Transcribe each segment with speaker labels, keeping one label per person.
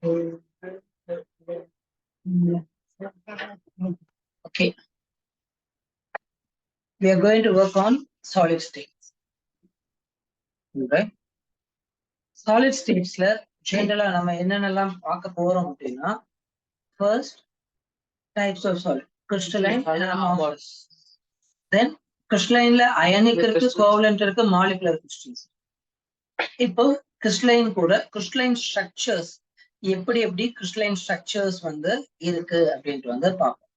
Speaker 1: Okay, we are going to work on solid states. Okay. Solid states generally நம்ம என்னென்னலாம் பார்க்க போறோம் அப்படின்னா first types of solid crystalline and amorphous. Then crystalline ionic இருக்கு covalent இருக்கு molecular crystals. இப்போ crystalline கூட crystalline structures எப்படி crystalline structures இருக்கு அப்படின்ட்டு பார்ப்போம்.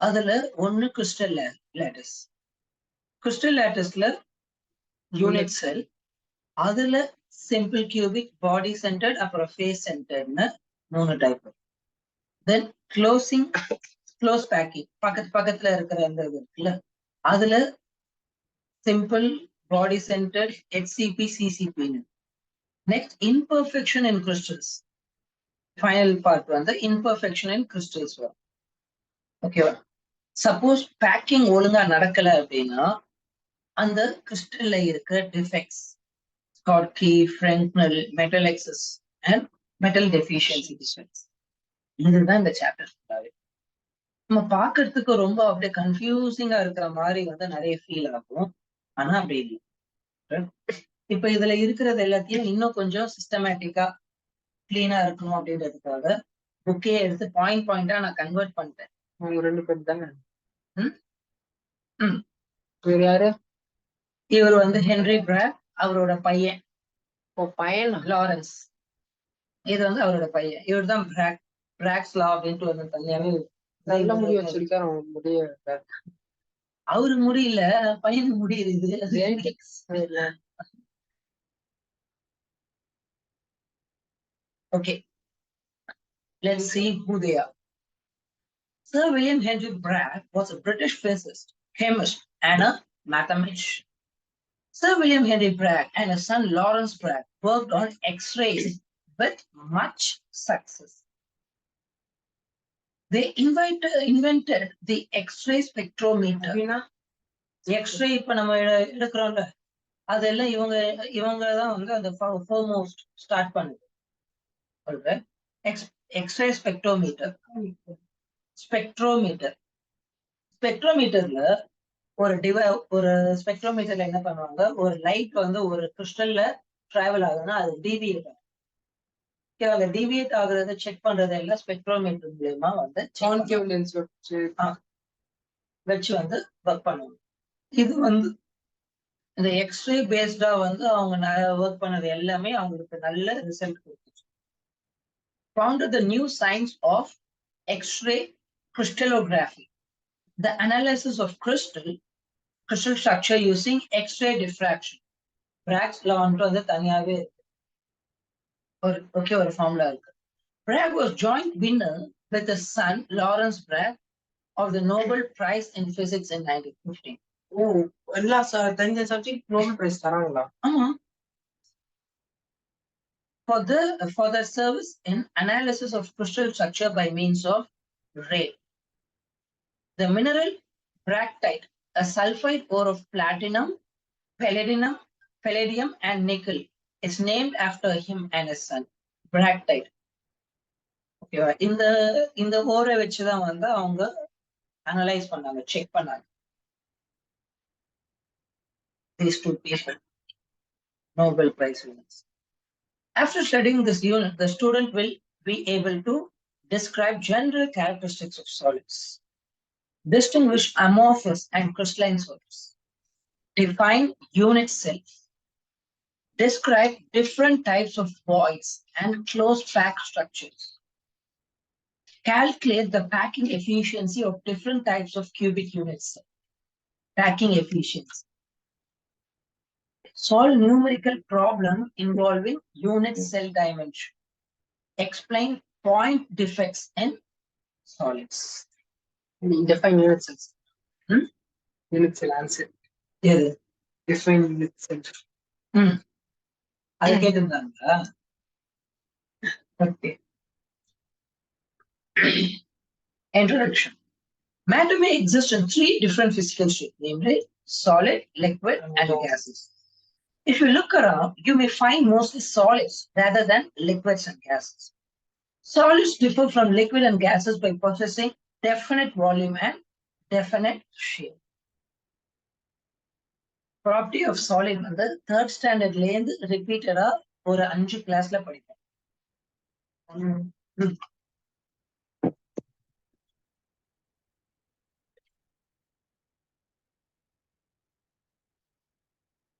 Speaker 1: அதுல ஒன்னு crystal lattice. Crystal latticeல unit cell, அதுல simple cubic, body centered, அப்புறம் face centered மூணு டைப். Then close packing பக்கத்துல இருக்கிற அந்த இருக்குல்ல அதுல simple, body centered, HCP, CCP. Next, imperfection in crystals. Final part imperfection in crystals. Okay. Suppose packing ஒழுங்கா நடக்கல அப்படின்னா அந்த கிறிஸ்டல்ல இருக்க defects Schottky, Fresnel, metal excess, and metal deficiency defects. இதுதான் இந்த சாப்டர். நம்ம பாக்குறதுக்கு ரொம்ப அப்படியே கன்ஃபியூசிங்கா இருக்கிற மாதிரி நிறைய ஃபீல் ஆகும். ஆனா அப்படி இல்லை. இப்ப இதுல இருக்கிறது எல்லாத்தையும் இன்னும் கொஞ்சம் சிஸ்டமேட்டிக்கா கிளீனா இருக்கணும் அப்படின்றதுக்காக புக்கே எடுத்து பாயிண்டா நான் கன்வெர்ட் பண்ணிட்டேன். அவங்க 2 பேர் தானே. வேற யாரு? இவர் ஹென்ரி பிராக், அவரோட பையன் லாரன்ஸ். இது அவரோட பையன். இவர் தான் பிராக்ஸ் லா அப்படின்ட்டு தனியாவே நல்ல முடி வச்சிருக்காரு. முடிய அவரு முடியல, பையனுக்கு முடியுது. Okay, let's see who they are. Sir William Henry Bragg was a British physicist, chemist, and a mathematician. Sir William Henry Bragg and his son Lawrence Bragg worked on X-rays with much success. They invented the X-ray spectrometer. X-ray இப்ப நம்ம எடுக்கிறோம்ல அதெல்லாம் இவங்கதான் அந்த foremost start பண்ணுது. X-ray spectrometer. ஸ்பெக்ட்ரோமீட்டர்ல ஒரு ஸ்பெக்ட்ரோமீட்டர்ல என்ன பண்ணுவாங்க, ஒரு லைட் ஒரு கிறிஸ்டல்ல டிராவல் ஆகுதுன்னா அது டிவியேட் ஆகும். அந்த டிவியேட் ஆகுறத செக் பண்றது எல்லாம் ஸ்பெக்ட்ரோமீட்டர் மூலமா கான்கேவ் லென்ஸ் வச்சு ஒர்க் பண்ணுவாங்க. இது இந்த எக்ஸ்ரே பேஸ்டா அவங்க ஒர்க் பண்ணது எல்லாமே அவங்களுக்கு நல்ல ரிசல்ட் கொடுத்துச்சு. Founded the new science of X-ray crystallography, the analysis of crystal structure using X-ray diffraction. Bragg's law தனியாவே ஒரு ஃபார்முலா இருக்கு. Bragg was joint winner with his son Lawrence Bragg of the Nobel Prize in Physics in 1915. எல்லா தெரிஞ்ச subject Nobel prize தராங்களா? ஆமா. For their service in analysis of crystal structure by means of ray. The mineral bractite, a sulfide ore of platinum, palladium, and nickel, is named after him and his son. Bractite. Okay, இந்த ஓரை வச்சுதான் அவங்க analyse பண்ணாங்க, check பண்ணாங்க. These two people, Nobel Prize winners. After studying this unit, the student will be able to describe general characteristics of solids, distinguish amorphous and crystalline solids, define unit cells, describe different types of voids and closed pack structures, calculate the packing efficiency of different types of cubic units, packing efficiency, solve numerical problem involving unit cell dimension, explain point defects in solids. Define unit cells. Unit cell answer. Yeah. Define unit cells. அது கேட்டிருந்தாங்களா? Okay. Introduction. Matter may exist in 3 different physical states, namely solid, liquid, and gases. If you look around, you may find mostly solids rather than liquids and gases. Solids differ from liquid and gases by possessing definite volume and definite shape. Property of solid வந்து third standardல இருந்து repeatedா ஒரு 5 கிளாஸ்ல படிப்போம்.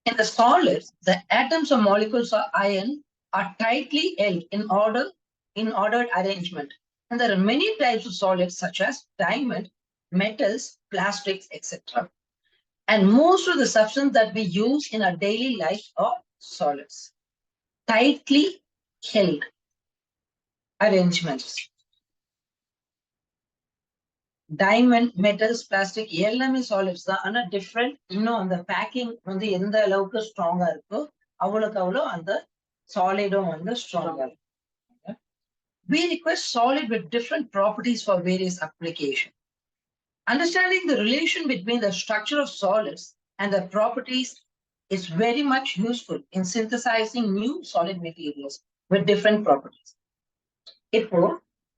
Speaker 1: In the solids, the atoms or molecules of iron are tightly held in ordered arrangement. And there are many types of solids such as diamond, metals, plastics, etc. And most of the substances that we use in our daily life are solids. Tightly held arrangements. Diamond, metals, plastic எல்லாமே solids தான். ஆனா different. இன்னும் அந்த packing வந்து எந்த அளவுக்கு ஸ்ட்ராங்கா இருக்கோ அவ்வளவுக்கு அவ்வளோ அந்த சாலிடும் வந்து ஸ்ட்ராங்கா இருக்கும். We require solid with different properties for various applications. Understanding the relation between the structure of solids and their properties is very much useful in synthesizing new solid materials with different properties. இப்போ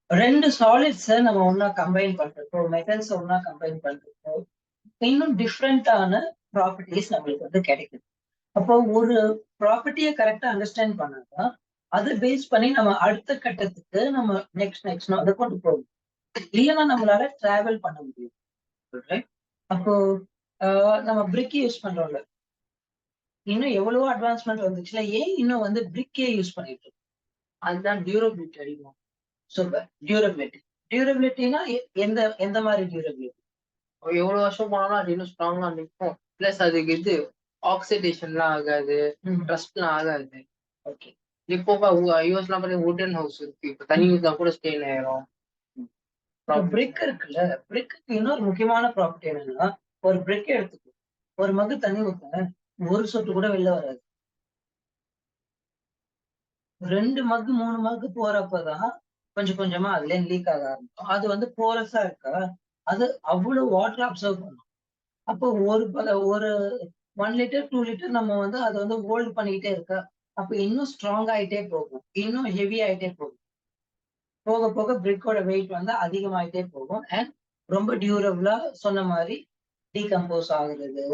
Speaker 1: ரெண்டு solids நம்ம ஒன்னா combine பண்றப்போ, metals ஒன்னா combine பண்றப்போ இன்னும் டிஃப்ரெண்டான properties நம்மளுக்கு வந்து கிடைக்குது. அப்போ ஒரு ப்ராப்பர்ட்டியை கரெக்டா அண்டர்ஸ்டாண்ட் பண்ணாதான் அதை பேஸ் பண்ணி நம்ம அடுத்த கட்டத்துக்கு நம்ம நெக்ஸ்ட் அதை கொண்டு போகணும். இல்லைன்னா நம்மளால டிராவல் பண்ண முடியும். அப்போ நம்ம பிரிக் யூஸ் பண்றோம்ல, இன்னும் எவ்வளவோ அட்வான்ஸ்மெண்ட் வந்துச்சுல, ஏன் இன்னும் வந்து பிரிக்கே யூஸ் பண்ணிட்டு இருக்கோம்? அதுதான் டியூரபிலிட்டி அதிகம். சூப்பர். டியூரபிலிட்டினா எந்த மாதிரி டியூரபிலிட்டி?
Speaker 2: எவ்வளவு வருஷம் போனாலும் அது இன்னும் ஸ்ட்ராங்கா நிற்கும். பிளஸ் அதுக்கு இது ஆக்சிடேஷன்லாம் ஆகாது, ரஸ்ட்லாம் ஆகாது.
Speaker 1: ஓகே.
Speaker 2: இப்போ யூஎஸ்லாம் பார்த்தீங்கன்னா வுடன் ஹவுஸ் இருக்கு. இப்போ தண்ணி ஊத்தா கூட ஸ்டெயின் ஆயிரும்.
Speaker 1: பிரிக் இருக்குல்ல, பிரிக்கு இன்னொரு முக்கியமான ப்ராப்பர்ட்டி என்னன்னா, ஒரு பிரிக் எடுத்துக்கோ, ஒரு மகு தண்ணி ஊத்த ஒரு சொட்டு கூட வெளில வராது. 2 மக்கு 3 மக்கு போறப்பதான் கொஞ்சம் கொஞ்சமா அதுல லீக் ஆக ஆரம்பிக்கும். அது வந்து போரஸா இருக்கா, அது அவ்வளவு வாட்டர் அப்சர்வ் பண்ணும். அப்போ ஒரு 1 லிட்டர் 2 லிட்டர் நம்ம வந்து அதை வந்து ஹோல்ட் பண்ணிக்கிட்டே இருக்கா, அப்ப இன்னும் ஸ்ட்ராங் ஆயிட்டே போகும், இன்னும் ஹெவி ஆயிட்டே போகும். போக போக பிரிக்கோட வெயிட் வந்து அதிகமாயிட்டே போகும். அண்ட் ரொம்ப டியூரபிளா சொன்ன மாதிரி டீகம்போஸ் ஆகுறது,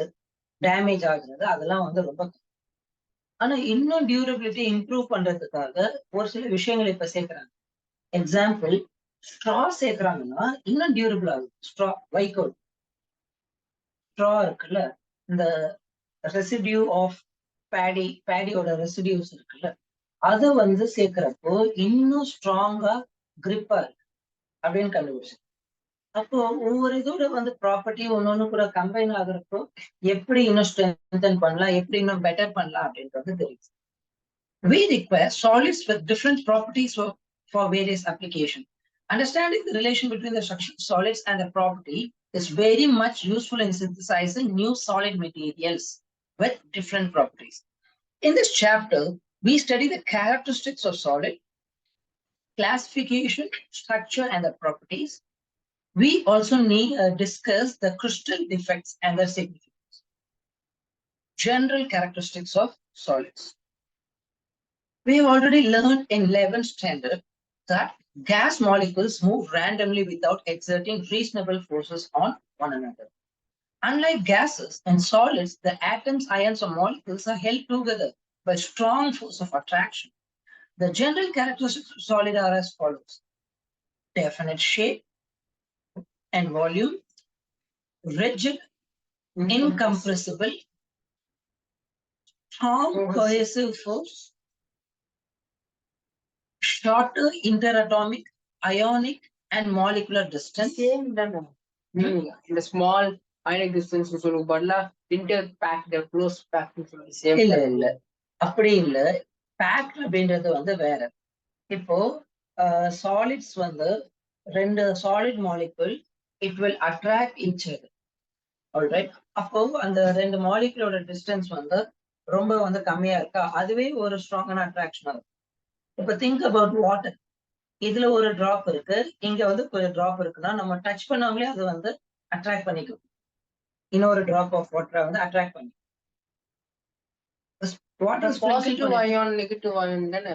Speaker 1: டேமேஜ் ஆகுறது அதெல்லாம் வந்து ரொம்ப. ஆனா இன்னும் டியூரபிலிட்டி இம்ப்ரூவ் பண்றதுக்காக ஒரு சில விஷயங்கள் இப்ப சேர்க்கிறாங்க. எக்ஸாம்பிள், ஸ்ட்ரா சேர்க்கிறாங்கன்னா இன்னும் டியூரபிள் ஆகுது. ஸ்ட்ரா, வைக்கோல் ஸ்ட்ரா இருக்குல்ல, இந்த ரெசிடியூ ஆஃப் பேடியோட ரெசிடியூஸ் இருக்குல்ல, அதை வந்து சேர்க்கிறப்போ இன்னும் ஸ்ட்ராங்கா கிரிப்பா இருக்கு அப்படின்னு கண்டுபிடிச்சு. அப்போ ஒவ்வொரு இதோட வந்து ப்ராப்பர்ட்டி ஒன்னொன்னு கூட கம்பைன் ஆகுறப்போ எப்படி இன்னும் ஸ்ட்ரென்தன் பண்ணலாம், எப்படி இன்னும் பெட்டர் பண்ணலாம் அப்படின்றது தெரியும். We require solids with different properties for various applications. Understanding the relation between the structure of solids and the property is very much useful in synthesizing new solid materials with different properties. In this chapter, we study the characteristics of solid, classification, structure, and the properties. We also need discuss the crystal defects and their significance. General characteristics of solids. We have already learned in 11th standard that gas molecules move randomly without exerting reasonable forces on one another. Unlike gases and solids, the atoms, ions, or molecules are held together by strong force of attraction. The general characteristics of solid are as follows: definite shape and volume, rigid, incompressible, strong cohesive force, shorter interatomic, ionic, and molecular distance.
Speaker 2: Same தானே. இந்த small ionic distance சொல்லுங்க பதிலா inter fact close பேக்ட்னு சொல்லுங்க. Same
Speaker 1: இல்ல அப்படி இல்ல. Fact அப்படின்றது வந்து வேற. இப்போ சாலிட்ஸ் வந்து ரெண்டு solid molecule, it will attract each other. Alright. அப்போ அந்த ரெண்டு மாலிகுலோட டிஸ்டன்ஸ் வந்து ரொம்ப வந்து கம்மியா இருக்கா, அதுவே ஒரு ஸ்ட்ராங்கான அட்ராக்ஷன் ஆகும். இப்ப திங்க் அபவுட் வாட்டர். இதுல ஒரு டிராப் இருக்கு, இங்க வந்து ஒரு டிராப் இருக்குன்னா நம்ம டச் பண்ணாமலே அது வந்து அட்ராக்ட் பண்ணிக்கும், இன்னொரு டிராப் ஆஃப் வாட்டரை வந்து அட்ராக்ட் பண்ணி.
Speaker 2: Water positive ion negative ion தானே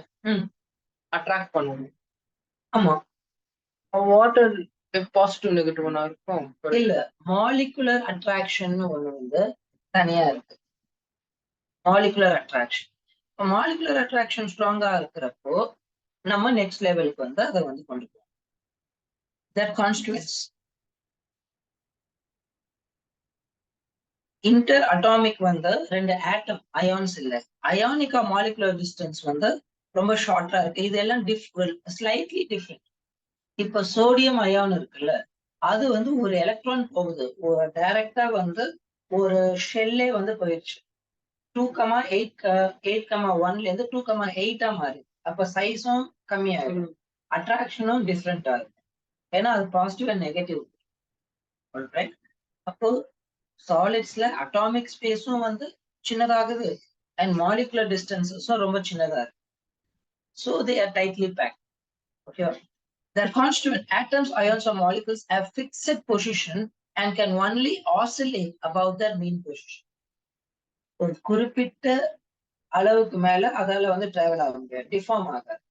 Speaker 2: அட்ராக்ட் பண்ணுவோம்.
Speaker 1: ஆமா.
Speaker 2: வாட்டர் பாசிட்டிவ் நெகட்டிவ் இருக்கும்.
Speaker 1: இல்ல, மாலிகுலர் அட்ராக்ஷன் ஒண்ணு வந்து தனியா இருக்கு. Molecular attraction. மாலிகுலர் அட்ராக்ஷன் ஸ்ட்ராங்கா இருக்கிறப்போ நம்ம நெக்ஸ்ட் லெவலுக்கு வந்து அதை வந்து கொண்டு போவோம். That constitutes இன்டர் அட்டாமிக் வந்து 2 ஆட்டம் அயான்ஸ் இல்ல. அயானிக்கா மாலிகுலர் டிஸ்டன்ஸ் வந்து ரொம்ப ஷார்ட்டா இருக்கு. இதெல்லாம் ஸ்லைட்லி டிஃப்ரெண்ட். இப்ப சோடியம் அயான் இருக்குல்ல, அது வந்து ஒரு எலக்ட்ரான் போகுது, ஒரு டைரக்டா வந்து ஒரு ஷெல்லே வந்து போயிடுச்சு. 2,8,1ல இருந்து 2,8 மாறி. அப்ப சைஸும் கம்மியாயிடும், அட்ராக்ஷனும் டிஃப்ரெண்டா இருக்கும். ஏன்னா அது பாசிட்டிவ் அண்ட் நெகட்டிவ். அப்போ சாலிட்ஸ்ல அட்டாமிக் ஸ்பேஸும் வந்து சின்னதாகுது அண்ட் மாலிகுலர் டிஸ்டன்சஸும் ரொம்ப சின்னதா இருக்கு. So they are tightly packed. Okay. Their constituent atoms, ions, or molecules have fixed position and can only oscillate above their mean position. ஒரு குறிப்பிட்ட அளவுக்கு மேல அதால வந்து டிராவல் ஆக முடியாது, டிஃபார்ம் ஆகாது.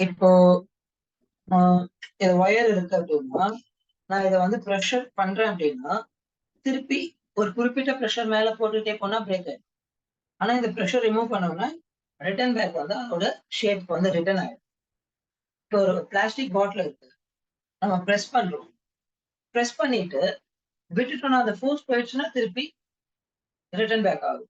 Speaker 1: இப்போ ஒயர் இருக்கு அப்படின்னா, நான் இதை வந்து ப்ரெஷர் பண்றேன் அப்படின்னா திருப்பி ஒரு குறிப்பிட்ட ப்ரெஷர் மேல போட்டுட்டே போனா பிரேக் ஆயிடும். ஆனா இந்த ப்ரெஷர் ரிமூவ் பண்ணோம்னா ரிட்டர்ன் பேக் வந்து அதோட ஷேப் வந்து ரிட்டர்ன் ஆயிடும். இப்போ ஒரு பிளாஸ்டிக் பாட்டில் இருக்கு, நம்ம ப்ரெஸ் பண்றோம், ப்ரெஸ் பண்ணிட்டு விட்டுட்டோம்னா அந்த ஃபோர்ஸ் போயிடுச்சுன்னா திருப்பி ரிட்டர்ன் பேக் ஆகும்.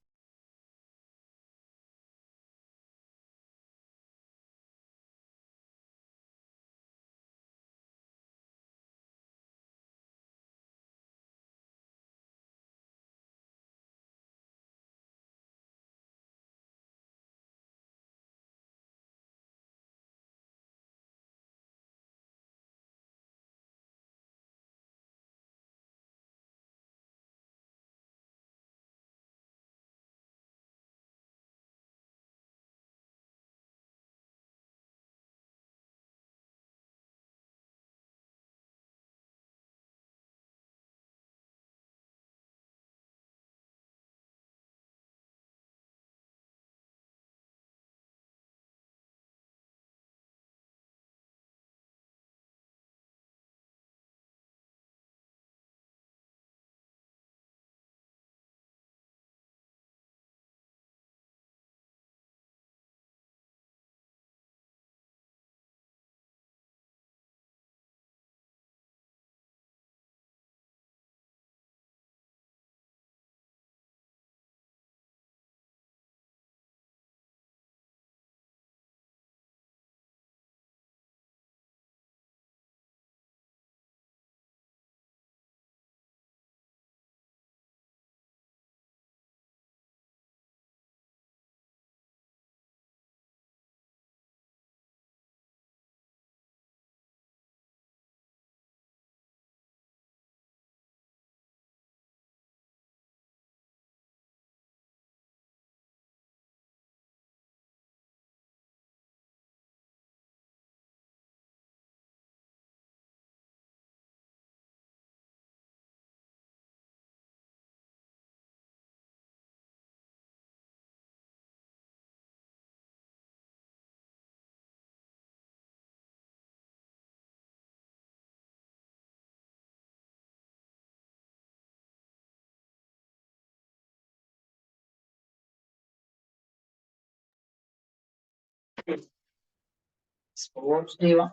Speaker 1: ஸ்போர்ட்ஸ் டேவா?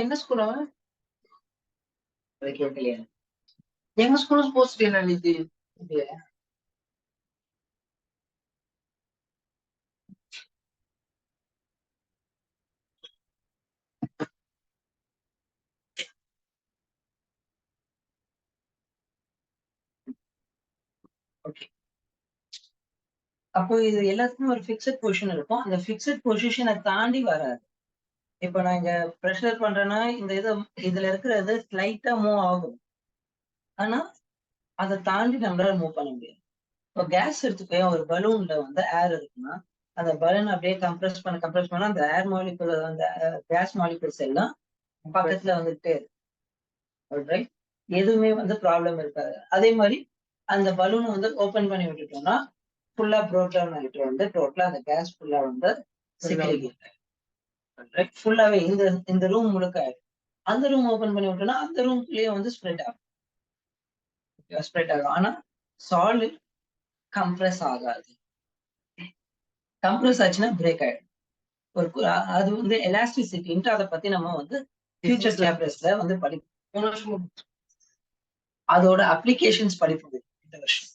Speaker 2: என்ன ஸ்கூல் அவன்?
Speaker 1: அது கேட்கலையா?
Speaker 2: எங்க ஸ்கூல் ஸ்போர்ட்ஸ் டே நினைச்சு.
Speaker 1: ஓகே. அப்போ இது எல்லாத்துக்கும் ஒரு ஃபிக்ஸட் பொசிஷன் இருக்கும். அந்த ஃபிக்ஸட் பொசிஷனை தாண்டி வராது. இப்போ நான் இங்க ப்ரெஷர் பண்றேன்னா இந்த இதுல இருக்கிறது ஸ்லைட்டா மூவ் ஆகும், ஆனா அதை தாண்டி நம்மளால மூவ் பண்ண முடியாது. இப்போ கேஸ் எடுத்துக்கோ, ஒரு பலூன்ல வந்து ஏர் இருக்குன்னா அந்த பலூன் அப்படியே கம்ப்ரஸ் பண்ண அந்த ஏர் மாலிகுல், அந்த கேஸ் மாலிகுல்ஸ் எல்லாம் பக்கத்துல வந்துட்டே இருக்கு. எதுவுமே வந்து ப்ராப்ளம் இருக்காது. அதே மாதிரி அந்த பலூனை வந்து ஓபன் பண்ணி விட்டுட்டோம்னா ஃபுல்லா ப்ரோட்டான் ஆகிட்டு வந்து டோட்டலா அந்த கேஸ் ஃபுல்லா வந்து செக்ரிகேட் ஆகிடும். ஃபுல்லாவே இந்த ரூம் முழுக்க ஆயிடும். அந்த ரூம் ஓபன் பண்ணி விட்டோம்னா அந்த ரூம்குள்ளேயே வந்து ஸ்ப்ரெட் ஆகும். ஆனா சாலிட் கம்ப்ரஸ் ஆகாது. கம்ப்ரஸ் ஆச்சுன்னா பிரேக் ஆயிடும். அது வந்து எலாஸ்டிசிட்டின்ட்டு அதை பத்தி நம்ம வந்து ஃபியூச்சர் சாப்டர்ஸ்ல வந்து படிப்போம். அதோட அப்ளிகேஷன்ஸ் படிப்போம் இந்த வருஷம்.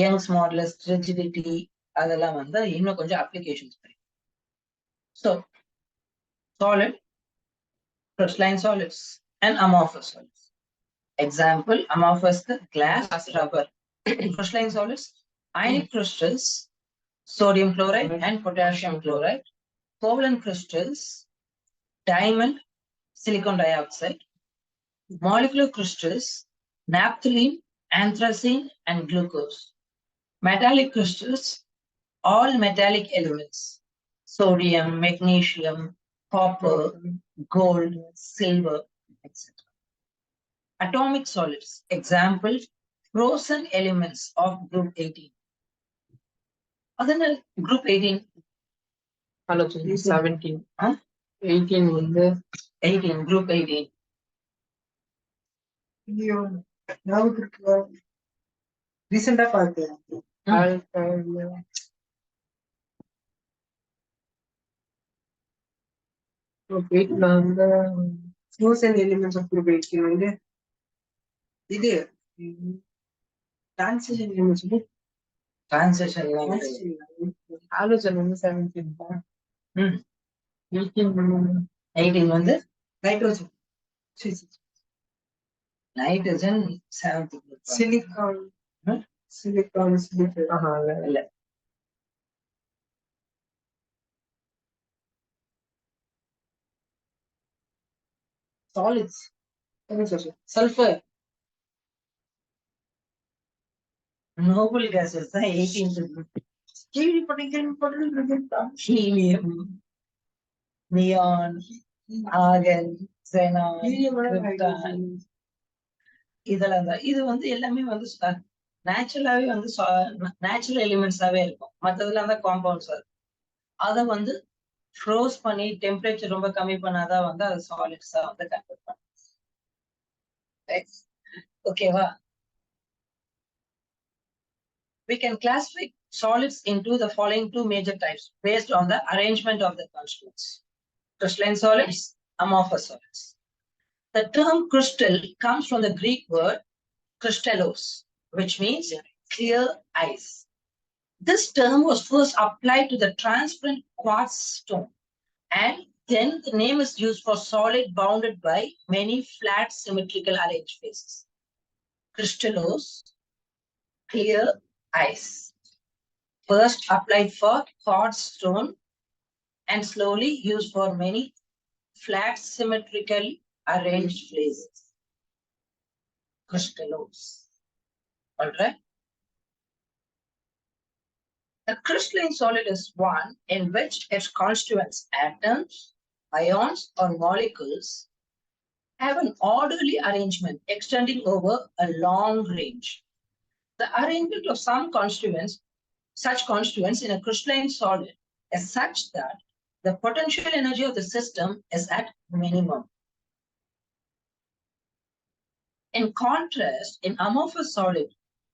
Speaker 1: யங்ஸ் மாடுலஸ், ரிஜிடிட்டி, அதெல்லாம் வந்து இன்னும் கொஞ்சம் அப்ளிகேஷன்ஸ் படிப்போம். So solid, crystalline solids and amorphous solids. Example, amorphous glass, rubber. Crystalline solids, ionic crystals, sodium chloride and potassium chloride. Covalent crystals, diamond, silicon dioxide. Molecular crystals, naphthalene, anthracene and glucose. Metallic crystals, all metallic elements, sodium, magnesium, copper, gold, silver, etc. Atomic solids, example, frozen elements of group 18. Other group 18.
Speaker 2: Halogen 17. 18 வந்து
Speaker 1: 18, group 18.
Speaker 3: ரீசெண்டா பார்த்தேன். Frozen elements of group 18 வந்து இது transition elements வந்து
Speaker 1: Transition.
Speaker 2: Halogen வந்து 17 தான்.
Speaker 1: 18 வந்து
Speaker 3: nitrogen,
Speaker 1: nitrogen 7th group.
Speaker 3: Silicon,
Speaker 1: இல்ல.
Speaker 3: Solids,
Speaker 1: Sulfur. Noble gases தான் 18th group. Helium, neon, argon, xenon, krypton. இதெல்லாம் தான். இது வந்து எல்லாமே வந்து நேச்சுரலாவே வந்து நேச்சுரல் எலிமெண்ட்ஸாவே இருக்கும். மற்றதெல்லாம் தான் காம்பவுண்ட்ஸ். அதை வந்து ஃப்ரோஸ் பண்ணி டெம்பரேச்சர் ரொம்ப கம்மி பண்ணாதான் வந்து அது சாலிட்ஸா வந்து கன்வெர்ட் பண்ணும். ஓகேவா? We can classify solids into the following two major types based on the arrangement of the constituents: crystalline solids, amorphous solids. The term crystal comes from the Greek word crystallos, which means clear ice. This term was first applied to the transparent quartz stone, and then the name is used for solid bounded by many flat symmetrical arranged faces. Crystallos, clear ice. First applied for quartz stone and slowly used for many flat symmetrical arranged faces. Crystallos. All right. A crystalline solid is one in which its constituents, atoms, ions, or molecules have an orderly arrangement extending over a long range. The arrangement of such constituents in a crystalline solid is such that the potential energy of the system is at minimum. In contrast, in amorphous solid,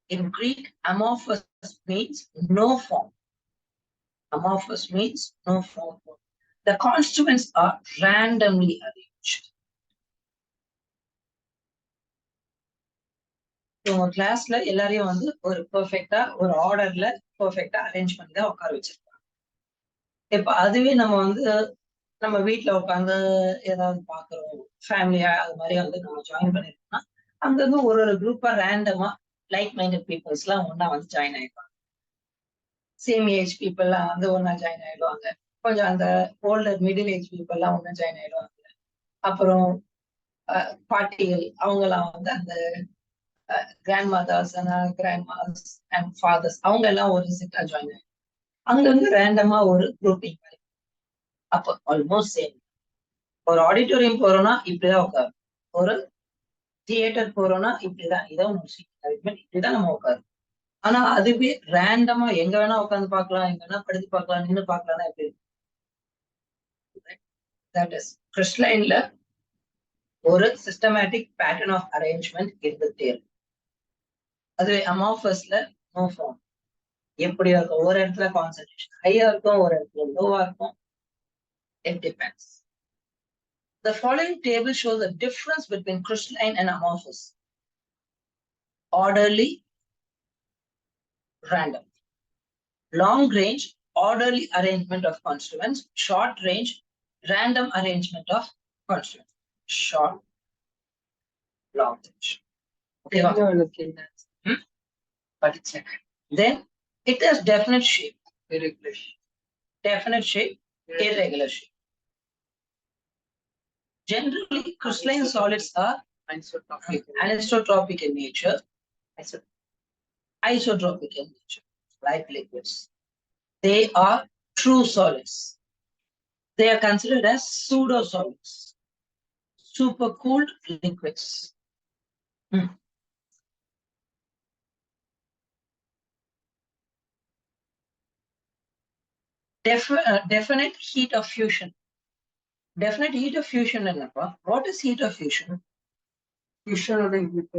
Speaker 1: in Greek, amorphous means no form. Amorphous means no form. The constituents are randomly arranged. உங்க கிளாஸ்ல எல்லாரையும் வந்து ஒரு பெர்ஃபெக்ட்டா ஒரு ஆர்டர்ல பெர்ஃபெக்ட்டா arrange பண்ணி தான் உட்கார வச்சிருக்காங்க. இப்ப அதுவே நம்ம வந்து நம்ம வீட்டுல உட்காந்து ஏதாவது பாக்குறோம், ஃபேமிலியா அது மாதிரி வந்து நம்ம ஜாயின் பண்ணிருக்கோம்னா அங்கங்க ஒரு குரூப்பா ரேண்டமா லைக் மைண்டட் பீப்புள்ஸ் எல்லாம் ஒன்னா வந்து ஜாயின் ஆயிடுவாங்க. சேம் ஏஜ் பீப்புள் எல்லாம் வந்து ஒன்னா ஜாயின் ஆயிடுவாங்க. கொஞ்சம் அந்த ஓல்டர் மிடில் ஏஜ் பீப்புள் எல்லாம் ஒன்னா ஜாயின் ஆயிடுவாங்க. அப்புறம் பாட்டிகள் அவங்க எல்லாம் வந்து அந்த grandmothers grandmas and fathers அவங்க எல்லாம் ஒரு செட்டா ஜாயின் ஆயிடும். அங்கங்க ரேண்டமா ஒரு குரூப்பிங் மாதிரி. அப்போ ஆல்மோஸ்ட் சேம். ஒரு ஆடிட்டோரியம் போறோம்னா இப்படிதான் உட்காரும், ஒரு தியேட்டர் போறோம்னா இப்படிதான், இதான் இப்படிதான் நம்ம உட்காரும். ஆனா அதுவே ரேண்டமா எங்க வேணா உட்காந்து பார்க்கலாம், எங்க வேணா படுத்து பார்க்கலாம், நின்னு பார்க்கலாம்னா எப்படி இருக்கும்? That is crystallineல ஒரு systematic pattern of arrangement இருந்துட்டே இருக்கும். அதுவே amorphousல no form. எப்படி இருக்கும்? ஒரு இடத்துல கான்சென்ட்ரேஷன் ஹையா இருக்கும், ஒரு இடத்துல லோவா இருக்கும். It depends. The following table shows the difference between crystalline and amorphous. Orderly, random. Long range, orderly arrangement of constituents. Short range, random arrangement of constituents. Short, long range. Okay,
Speaker 2: படிச்சேன்.
Speaker 1: then it has definite shape.
Speaker 2: Irregular shape.
Speaker 1: Definite shape, irregular shape. Generally, crystalline solids are anisotropic in nature, isotropic in nature, like liquids. They are true solids. They are considered as pseudo solids, supercooled liquids. Definite heat of fusion. Definite heat of fusion என்னப்பா? What is heat of fusion?
Speaker 3: Fusion ஓட heat.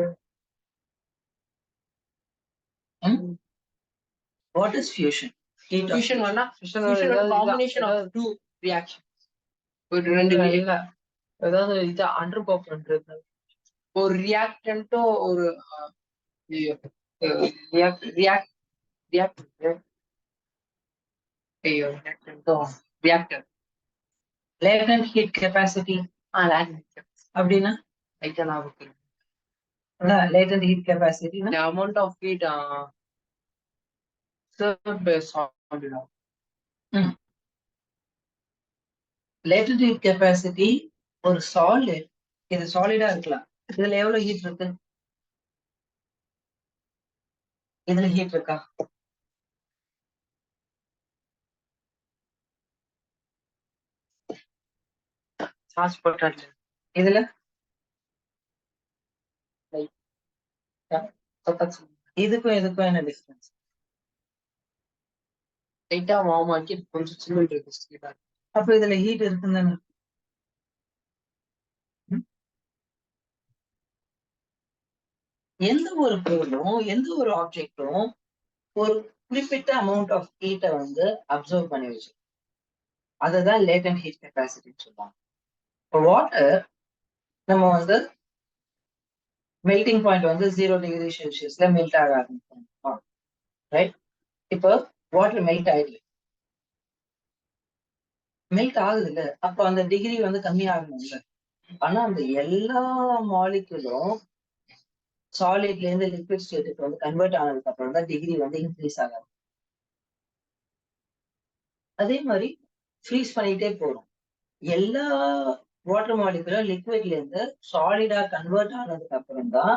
Speaker 1: What is fusion? Heat of
Speaker 2: Fusion
Speaker 1: fusion.
Speaker 2: வேணா fusion combination of two reactions. ஒரு ரெண்டு இல்ல ஏதாவது இது undergo பண்றது. ஒரு ரியாக்டன்ட்டோ ஒரு reactor.
Speaker 1: Latent heat capacity. அப்படின்னா latent heat capacity.
Speaker 2: The amount of heat served by solid.
Speaker 1: Latent heat capacity ஒரு solid, இது solid இருக்கலாம். இதுல எவ்வளவு ஹீட் இருக்கு? இதுல ஹீட் இருக்கா?
Speaker 2: சார்ஜ் போட்டாச்சு.
Speaker 1: இதுல இதுக்கும் இதுக்கும் என்ன டிஃபரன்ஸ்?
Speaker 2: லைட்டா வார்ம் ஆக்கி கொஞ்சம் சில்லுன்னு இருக்கு.
Speaker 1: அப்ப இதுல ஹீட் இருக்குன்னு எந்த ஒரு பொருளும் எந்த ஒரு ஆப்ஜெக்டும் ஒரு குறிப்பிட்ட அமௌண்ட் ஆஃப் ஹீட்டை வந்து அப்சர்வ் பண்ணி வச்சு அதுதான் லேட்டன்ட் ஹீட் கெப்பாசிட்டின்னு சொல்லுவாங்க. இப்போ வாட்டர் நம்ம வந்து மெல்டிங் பாயிண்ட் வந்து 0 டிகிரி செல்சியஸ்ல மெல்ட் ஆக ஆரம்பிக்கும், ரைட்? இப்போ வாட்டர் மெல்ட் ஆயிடுது, மெல்ட் ஆகுது இல்ல, அப்போ அந்த டிகிரி வந்து கம்மி ஆகணும்ல. ஆனா அந்த எல்லா மாலிகுலும் சாலிட்ல இருந்து லிக்விட் ஸ்டேட்டுக்கு வந்து கன்வெர்ட் ஆனதுக்கு அப்புறம் தான் டிகிரி வந்து இன்க்ரீஸ் ஆகாது. அதே மாதிரி ஃப்ரீஸ் பண்ணிட்டே போறோம். எல்லா வாட்டர் மாலிகுலும் லிக்விட்ல இருந்து சாலிடா கன்வெர்ட் ஆனதுக்கு அப்புறம் தான்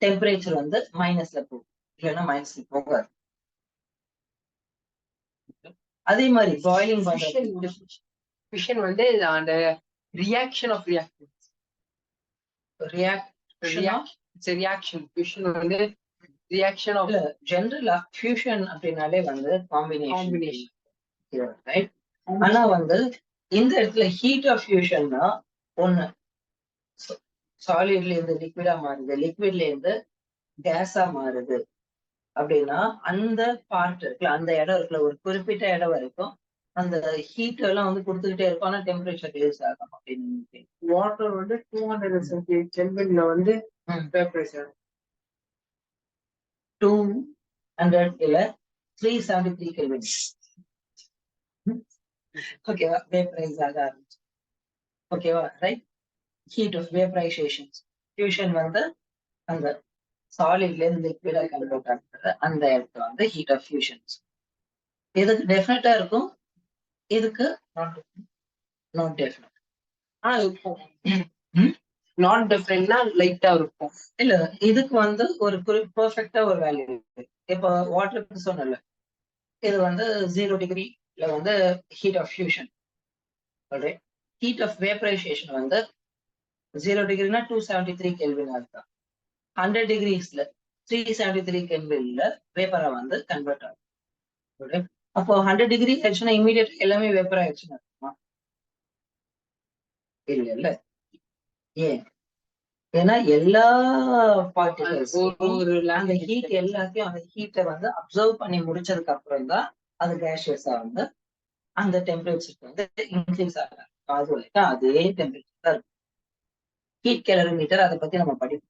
Speaker 1: டெம்பரேச்சர் வந்து மைனஸ்ல போகும், இல்லைன்னா மைனஸ்ல போகாது. அதே மாதிரி பாயிலிங்
Speaker 2: ஃபிஷன் வந்து அந்த reaction of reactants reaction fission வந்து ரியாக்ஷன் ஆஃப்
Speaker 1: ஜெனரலா ஃபியூஷன் அப்படின்னாலே வந்து காம்பினேஷன், ரைட்? ஆனா வந்து இந்த இடத்துல ஹீட் ஆஃப் ஃபியூஷன்னா ஒண்ணு சாலிட்ல இருந்து லிக்விடா மாறுது, லிக்விட்ல இருந்து கேஸா மாறுது அப்படின்னா அந்த பார்ட் இருக்குல்ல, அந்த இடம் இருக்குல்ல, ஒரு குறிப்பிட்ட இடம் வரைக்கும் அந்த ஹீட் எல்லாம் வந்து கொடுத்துக்கிட்டே இருக்கும். ஆனா டெம்பரேச்சர் ரிலீஸ் ஆகும் அப்படின்னு.
Speaker 3: வாட்டர் வந்து 278 கெல்வின்ல வந்து வேப்பரைசர்
Speaker 1: 200 இல்ல 373 கெல்வின் ஓகேவா, வேப்பரைஸ் ஆக ஆரம்பிச்சு. ஓகேவா, right? Heat of vaporisation. Fusion வந்து அந்த சாலிட்ல இருந்து லிக்விடா கன்வெர்ட் ஆகுறது, அந்த இடத்துல வந்து ஹீட் ஆஃப் ஃபியூஷன். இதுக்கு டெஃபினட்டா இருக்கும், இதுக்கு நாட் டெஃபினட்.
Speaker 2: ஆனா இருக்கும் நாட் டெஃபினட்னா லைட்டா இருக்கும்.
Speaker 1: இல்ல, இதுக்கு வந்து ஒரு பெர்ஃபெக்ட்டா ஒரு வேல்யூ இருக்கு. இப்போ வாட்டருக்கு சொன்னல, இது வந்து 0 டிகிரில வந்து heat of fusion. Heat of vaporisation வந்து 0 டிகிரினா 273 கெல்வின் இருக்கா. 100 டிகிரிஸ்ல 373 கெல்வின்ல வேப்பரா வந்து கன்வெர்ட் ஆகும். அப்போ 100 டிகிரி ஆயிடுச்சுன்னா இமீடியட் எல்லாமே வேப்பர் ஆயிடுச்சுன்னா இல்ல ஏன்? ஏன்னா எல்லா பார்ட்டிகல்ஸும் அந்த ஹீட் எல்லாத்தையும் அந்த ஹீட்டை வந்து அப்சர்வ் பண்ணி முடிச்சதுக்கு அப்புறம் தான் அது கேஷியஸா வந்து அந்த டெம்பரேச்சருக்கு வந்து இன்க்ரீஸ் ஆகும். அது வரைக்கும் அதே டெம்பரேச்சர் தான் இருக்கும். ஹீட் கேலரிமீட்டர் அதை பத்தி நம்ம படிப்போம்.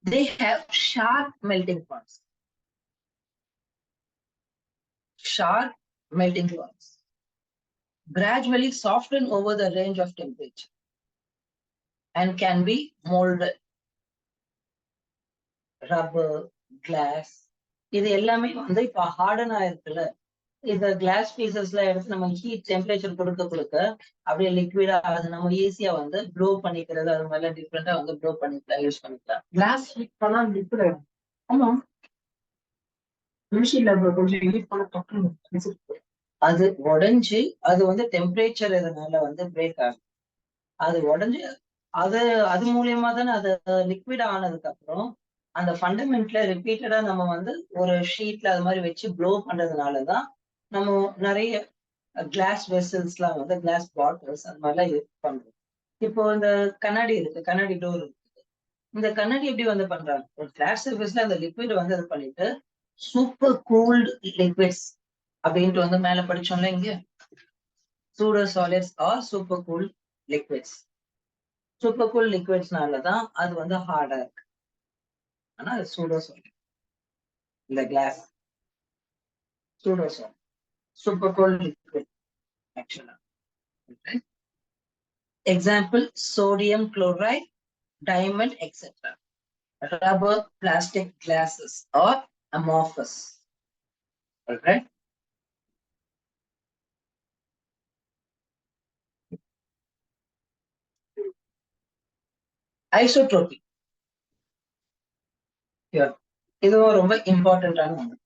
Speaker 1: They have sharp melting points. Sharp melting points gradually soften over the range of temperature and can be molded. Rubber, glass, இது எல்லாமே வந்து இப்ப ஹார்டன் ஆயிருக்குல்ல. இந்த கிளாஸ் பீசஸ்ல எடுத்து நம்ம ஹீட் டெம்பரேச்சர் கொடுக்க அப்படியே லிக்விடா அது நம்ம ஈஸியா வந்து ப்ளோ பண்ணிக்கிறது, அது மாதிரிலாம் டிஃப்ரெண்டா வந்து ப்ளோ பண்ணிக்கலாம், யூஸ் பண்ணிக்கலாம்.
Speaker 3: கிளாஸ் ஹீட் பண்ணா லிக்விட் ஆயிடும். ஆமா, மிஷின்ல கொஞ்சம் ஹீட் பண்ண டக்குனு
Speaker 1: அது உடைஞ்சு அது வந்து டெம்பரேச்சர் இதனால வந்து பிரேக் ஆகும். அது உடைஞ்சு அது மூலியமா தானே அது லிக்விட் ஆனதுக்கு அப்புறம் அந்த ஃபண்டமெண்ட்ல ரிப்பீட்டடா நம்ம வந்து ஒரு ஷீட்ல அது மாதிரி வச்சு ப்ளோ பண்றதுனாலதான் நம்ம நிறைய கிளாஸ் வெசல்ஸ்லாம் வந்து கிளாஸ் பாட்டில்ஸ் அது மாதிரிலாம் யூஸ் பண்றோம். இப்போ இந்த கண்ணாடி இருக்கு, கண்ணாடி டோர் இருக்கு. இந்த கண்ணாடி எப்படி வந்து பண்றாங்க? ஒரு கிளாஸ் சர்ஃபேஸ்ல அந்த லிக்விட் வந்து அது பண்ணிட்டு சூப்பர் கூல்டு லிக்விட்ஸ் அப்படின்ட்டு வந்து மேல படிச்சோம்ல இங்க, pseudo solids are super cool liquids. Super cool லிக்விட்ஸ்னாலதான் அது வந்து ஹார்டா இருக்கு. ஆனா அது சூடோ சாலிட். இந்த class pseudo solid, super cool liquid ஆக்சுவலா. Example, sodium chloride, diamond, etc. Rubber, plastic, glasses, or amorphous. Alright. Isotropy. Here, இதுவும் ரொம்ப இம்பார்ட்டன்டான ஒன்று.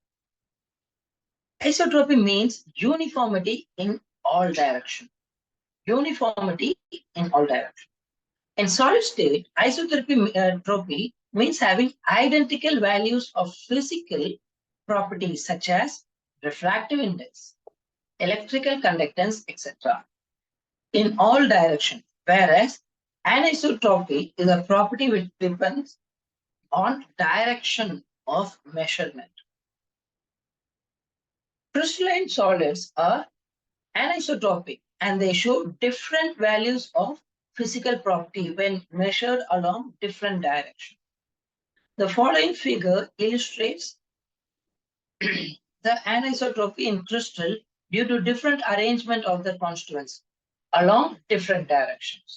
Speaker 1: Isotropy means uniformity in all directions. Uniformity in all directions. In solid state, isotropy means having identical values of physical properties such as refractive index, electrical conductance, etc. in all directions, whereas anisotropy is a property which depends on direction of measurement. Crystalline solids are anisotropic and they show different values of physical property when measured along different directions. The following figure illustrates the anisotropy in crystal due to different arrangement of the constituents along different directions.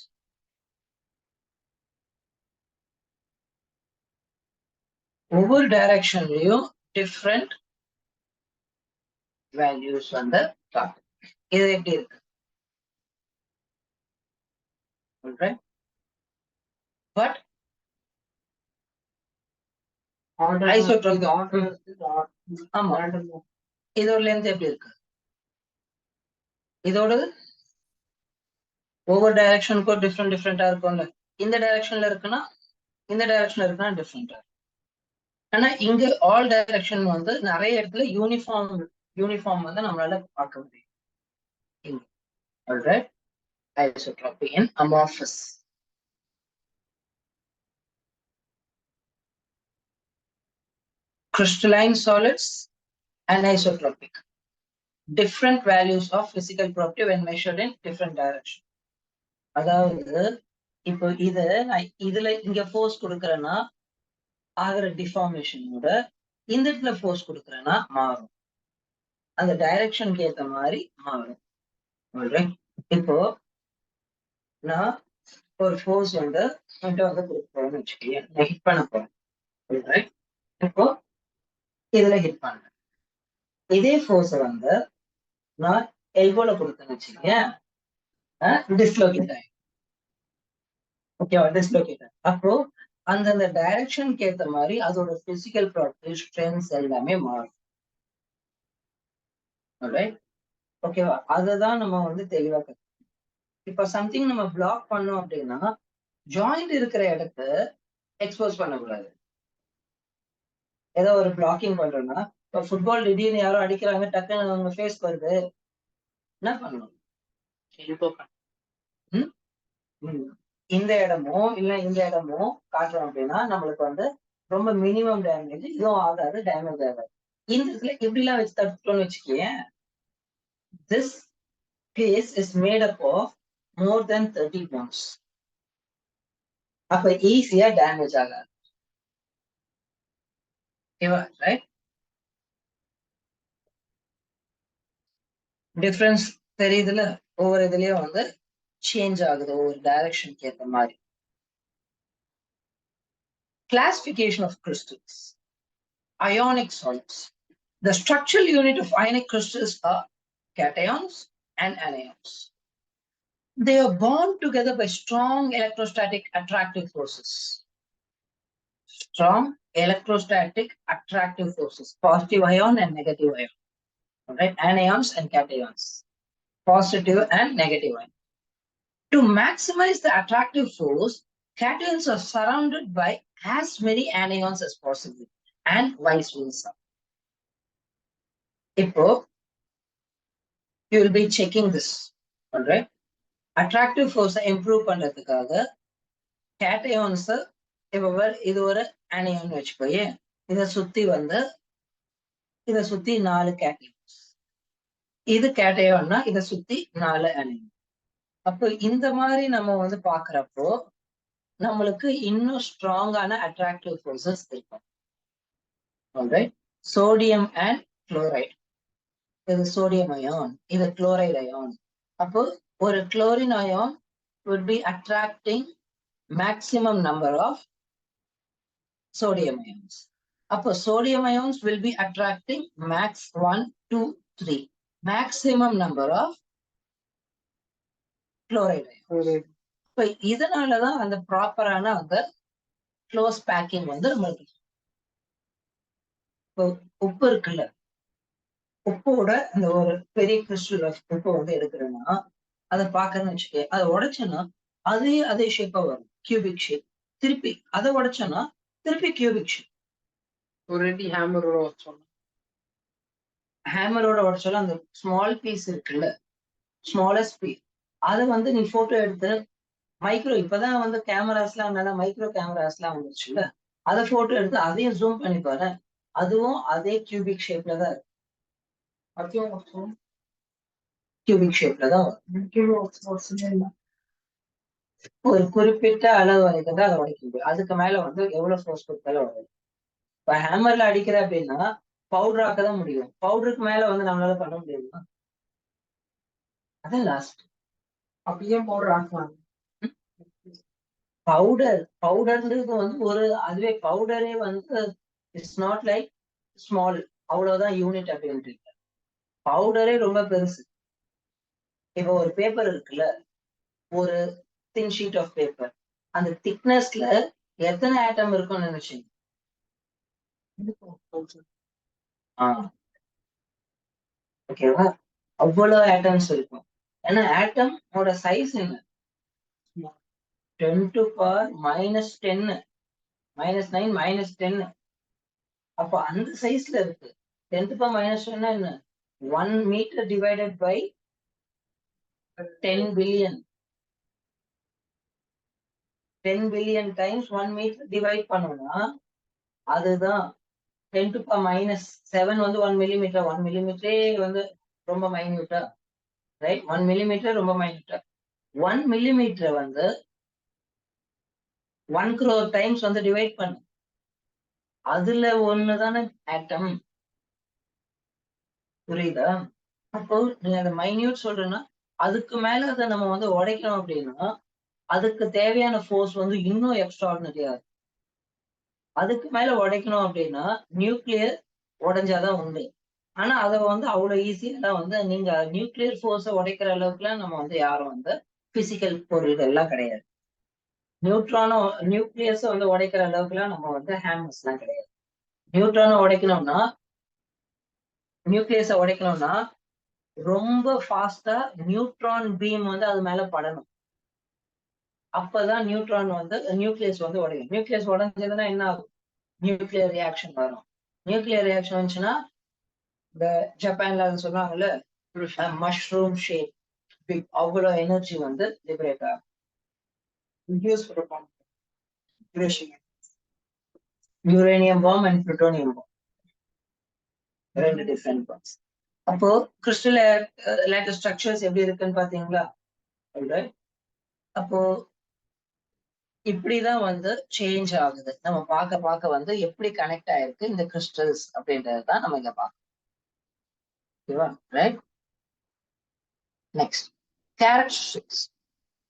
Speaker 1: ஒவ்வொரு டைரக்ஷன்லயும் different values வந்து காட்டும். இது எப்படி இருக்கு? But ஆமா, இதோட length எப்படி இருக்கு? இதோட ஒவ்வொரு டைரக்ஷனுக்கும் டிஃப்ரெண்டா இருக்கும்ல. இந்த டைரக்ஷன்ல இருக்குன்னா இந்த டைரக்ஷன்ல இருக்குன்னா டிஃப்ரெண்டா. ஆனா இங்க ஆல் டைரக்ஷன் வந்து நிறைய இடத்துல யூனிஃபார்ம் வந்து நம்மளால பார்க்க முடியும். Alright, isotropy in amorphous. Crystalline solids, anisotropic. Different values of physical property when measured in different directions. அதாவது இப்போ இதுல இங்க ஃபோர்ஸ் கொடுக்கறேன்னா ஆகிற டிஃபார்மேஷனோட இந்த இடத்துல ஃபோர்ஸ் கொடுக்கறேன்னா மாறும். அந்த டைரக்ஷனுக்கு ஏற்ற மாதிரி மாறும். இப்போ நான் ஒரு ஃபோர்ஸ் வந்து கொடுக்குறேன்னு வச்சுக்கோங்க, நான் ஹிட் பண்ண போறேன். இப்போ இதுல ஹிட் பண்றேன். இதே ஃபோர்ஸ வந்து நான் எல்போல கொடுத்தேன்னு வச்சுக்கோங்க, டிஸ்லோகேட் ஆயிடும். ஓகேவா? டிஸ்லோகேட் ஆகும். அப்போ அந்தந்த டைரக்ஷனுக்கு ஏற்ற மாதிரி அதோட பிசிக்கல் ப்ராப்பர்ட்டி, ஸ்ட்ரென்த்ஸ் எல்லாமே மாறும். ஓகேவா? அதுதான் நம்ம வந்து தெளிவா கற்றுக்கணும். இப்ப சம்திங் நம்ம பிளாக் பண்ணோம் அப்படின்னா ஜாயிண்ட் இருக்கிற இடத்த எக்ஸ்போஸ் பண்ணக்கூடாது. ஏதோ ஒரு பிளாக்கிங் பண்றோம்னா, இப்போ ஃபுட்பால் திடீர்னு யாரோ அடிக்கிறாங்க, டக்குன்னு அவங்க ஃபேஸ் வருது, என்ன பண்ணணும்? இந்த இடமோ இல்ல இந்த இடமோ காட்டுறோம் அப்படின்னா நம்மளுக்கு வந்து ரொம்ப மினிமம் டேமேஜ், இதுவும் ஆகாது, டேமேஜ் ஆகாது. இந்த இடத்துல எப்படி எல்லாம் வச்சு தடுத்துட்டோம்னு வச்சுக்கேன், this case is made up of more than 30 pounds. அப்ப ஈஸியா டேமேஜ் ஆகாது. ரைட்? டிஃபரன்ஸ் தெரியுதுல? ஒவ்வொரு இதுலயும் வந்து சேஞ்ச் ஆகுது, ஒவ்வொரு டைரக்ஷனுக்கு ஏற்ற மாதிரி. Classification of crystals. Ionic solids. The structural unit of ionic crystals are cations and anions. They are bound together by strong electrostatic attractive forces. Strong electrostatic attractive forces. Positive ion and negative ion. Right? Anions and cations. Positive and negative ion. To maximize the attractive force, cations are surrounded by as many anions as possible and vice versa. இப்போ, you will be checking this. Alright? Attractive force improve பண்றதுக்காக cations இப்போ இது ஒரு anion வச்சுக்கோயே, இதை சுத்தி 4 cations. இது கேட்டயோன்னா இதை சுத்தி 4 anion. அப்போ இந்த மாதிரி நம்ம வந்து பாக்குறப்போ நம்மளுக்கு இன்னும் ஸ்ட்ராங்கான அட்ராக்டிவ் ஃபோர்ஸஸ் இருக்கும். ஆல்ரைட்? Sodium and chloride. இது சோடியம் அயான், இது குளோரைட் அயான். அப்போ ஒரு chlorine ion would be attracting maximum number of sodium ions. அப்போ sodium ions will be attracting max 1, 2, 3. Maximum number of chloride ions. இப்போ இதனாலதான் அந்த ப்ராப்பரான அந்த க்ளோஸ் பேக்கிங் வந்து நம்மளுக்கு. இப்போ உப்பு இருக்குல்ல, உப்போட இந்த ஒரு பெரிய கிறிஸ்டல் உப்பை வந்து எடுக்கிறேன்னா அதை பாக்குறேன்னு வச்சுக்க, அதை உடைச்சேன்னா அதே ஷேப்பா வரும், கியூபிக் ஷேப். திருப்பி அதை உடைச்சோன்னா திருப்பி கியூபிக் ஷேப். ஹேமரோட உடைச்சாலும் அந்த ஸ்மால் பீஸ் இருக்குல்ல, ஸ்மாலஸ்ட் பீஸ், அதை வந்து நீ போட்டோ எடுத்து மைக்ரோ, இப்பதான் வந்து கேமராஸ்லாம் நல்லா மைக்ரோ கேமராஸ்லாம் வந்துருச்சுல்ல, அதை போட்டோ எடுத்து அதையும் ஜூம் பண்ணி பாரு, அதுவும் அதே கியூபிக் ஷேப்ல தான் இருக்கு. கியூபிக் ஷேப்ல தான் வரும். ஒரு குறிப்பிட்ட அளவு வரைக்கும் தான் அதை உடைக்க முடியும். அதுக்கு மேல வந்து எவ்வளவு ஃபோர்ஸ் கொடுத்தாலும் உடையும். இப்ப ஹேமர்ல அடிக்கிற அப்படின்னா பவுடர் ஆக்கதான் முடியும். பவுடருக்கு மேல வந்து நம்மளால பண்ண முடியுமா? அதான் லாஸ்ட்.
Speaker 3: அப்படியே பவுடர் ஆக்குவாங்க.
Speaker 1: பவுடர்ன்றது வந்து ஒரு அதுவே பவுடரே வந்து இட்ஸ் நாட் லைக் ஸ்மால், அவ்வளவுதான் யூனிட் அப்படின்ட்டு. பவுடரே ரொம்ப பெருசு. இப்போ ஒரு பேப்பர் இருக்குல்ல, ஒரு தின் ஷீட் ஆஃப் பேப்பர், அந்த திக்னஸ்ல எத்தனை ஆட்டம் இருக்கும்னு நினைச்சீங்க? ஓகேவா? அவ்வளவு ஆட்டம்ஸ் இருக்கும். ஏன்னா ஆட்டமோட சைஸ் என்ன? 10 to power -10, -9, -10. அப்போ அந்த சைஸ்ல இருக்கு. 10 to power -10 என்ன? 1 meter divided by 10 billion. 10 billion times 1 meter divide பண்ணோம்னா அதுதான் 10 to power -7 வந்து 1 millimeter. 1 millimeter வந்து ரொம்ப மைன்யூட்டா, ரைட்? 1 millimeter ரொம்ப மைன்யூட்டா. 1 millimeter வந்து 1 crore times வந்து டிவைட் பண்ணு, அதுல ஒண்ணுதானே ஆட்டம். புரியுதா? அப்போ நீ அதை மைன்யூட் சொல்றேன்னா அதுக்கு மேல அதை நம்ம வந்து உடைக்கணும் அப்படின்னா அதுக்கு தேவையான ஃபோர்ஸ் வந்து இன்னும் எக்ஸ்ட்ராடினரியா இருக்கு. அதுக்கு மேல உடைக்கணும் அப்படின்னா நியூக்ளியர் உடைஞ்சாதான் உண்டு. ஆனா அதை வந்து அவ்வளவு ஈஸியா வந்து நீங்க நியூக்ளியர் ஃபோர்ஸை உடைக்கிற அளவுக்குலாம் நம்ம வந்து யாரும் வந்து பிசிக்கல் பொருள்கள்லாம் கிடையாது. நியூக்ளியஸை வந்து உடைக்கிற அளவுக்குலாம் நம்ம வந்து ஹேமர்ஸ் எல்லாம் கிடையாது. நியூக்ளியஸை உடைக்கணும்னா ரொம்ப ஃபாஸ்டா நியூட்ரான் பீம் வந்து அது மேல படணும். அப்பதான் நியூக்ளியஸ் வந்து உடையும். நியூக்ளியஸ் உடைஞ்சதுன்னா என்ன ஆகும்? நியூக்ளியர் ரியாக்ஷன் வரும். நியூக்ளியர் ரியாக்ஷன் வந்துச்சுன்னா இந்த ஜப்பான்ல சொல்றாங்கல்ல மஷ்ரூம் ஷேப் அவ்வளோ எனர்ஜி வந்து லிபரேட் ஆகும்.
Speaker 3: Reduce proton. Duration.
Speaker 1: Uranium bomb and plutonium bomb ரெண்டு டிஃப்ரெண்ட் பாம்ஸ். அப்போ கிறிஸ்டல் லேட்டர் ஸ்ட்ரக்சர்ஸ் எப்படி இருக்குன்னு பாத்தீங்களா? அப்போ இப்படிதான் வந்து சேஞ்ச் ஆகுது. நம்ம பார்க்க பார்க்க வந்து எப்படி கனெக்ட் ஆயிருக்கு இந்த கிறிஸ்டல்ஸ் அப்படின்றது தான் நம்ம இங்க பார்க்கணும். ஓகேவா? Right. Next characteristics.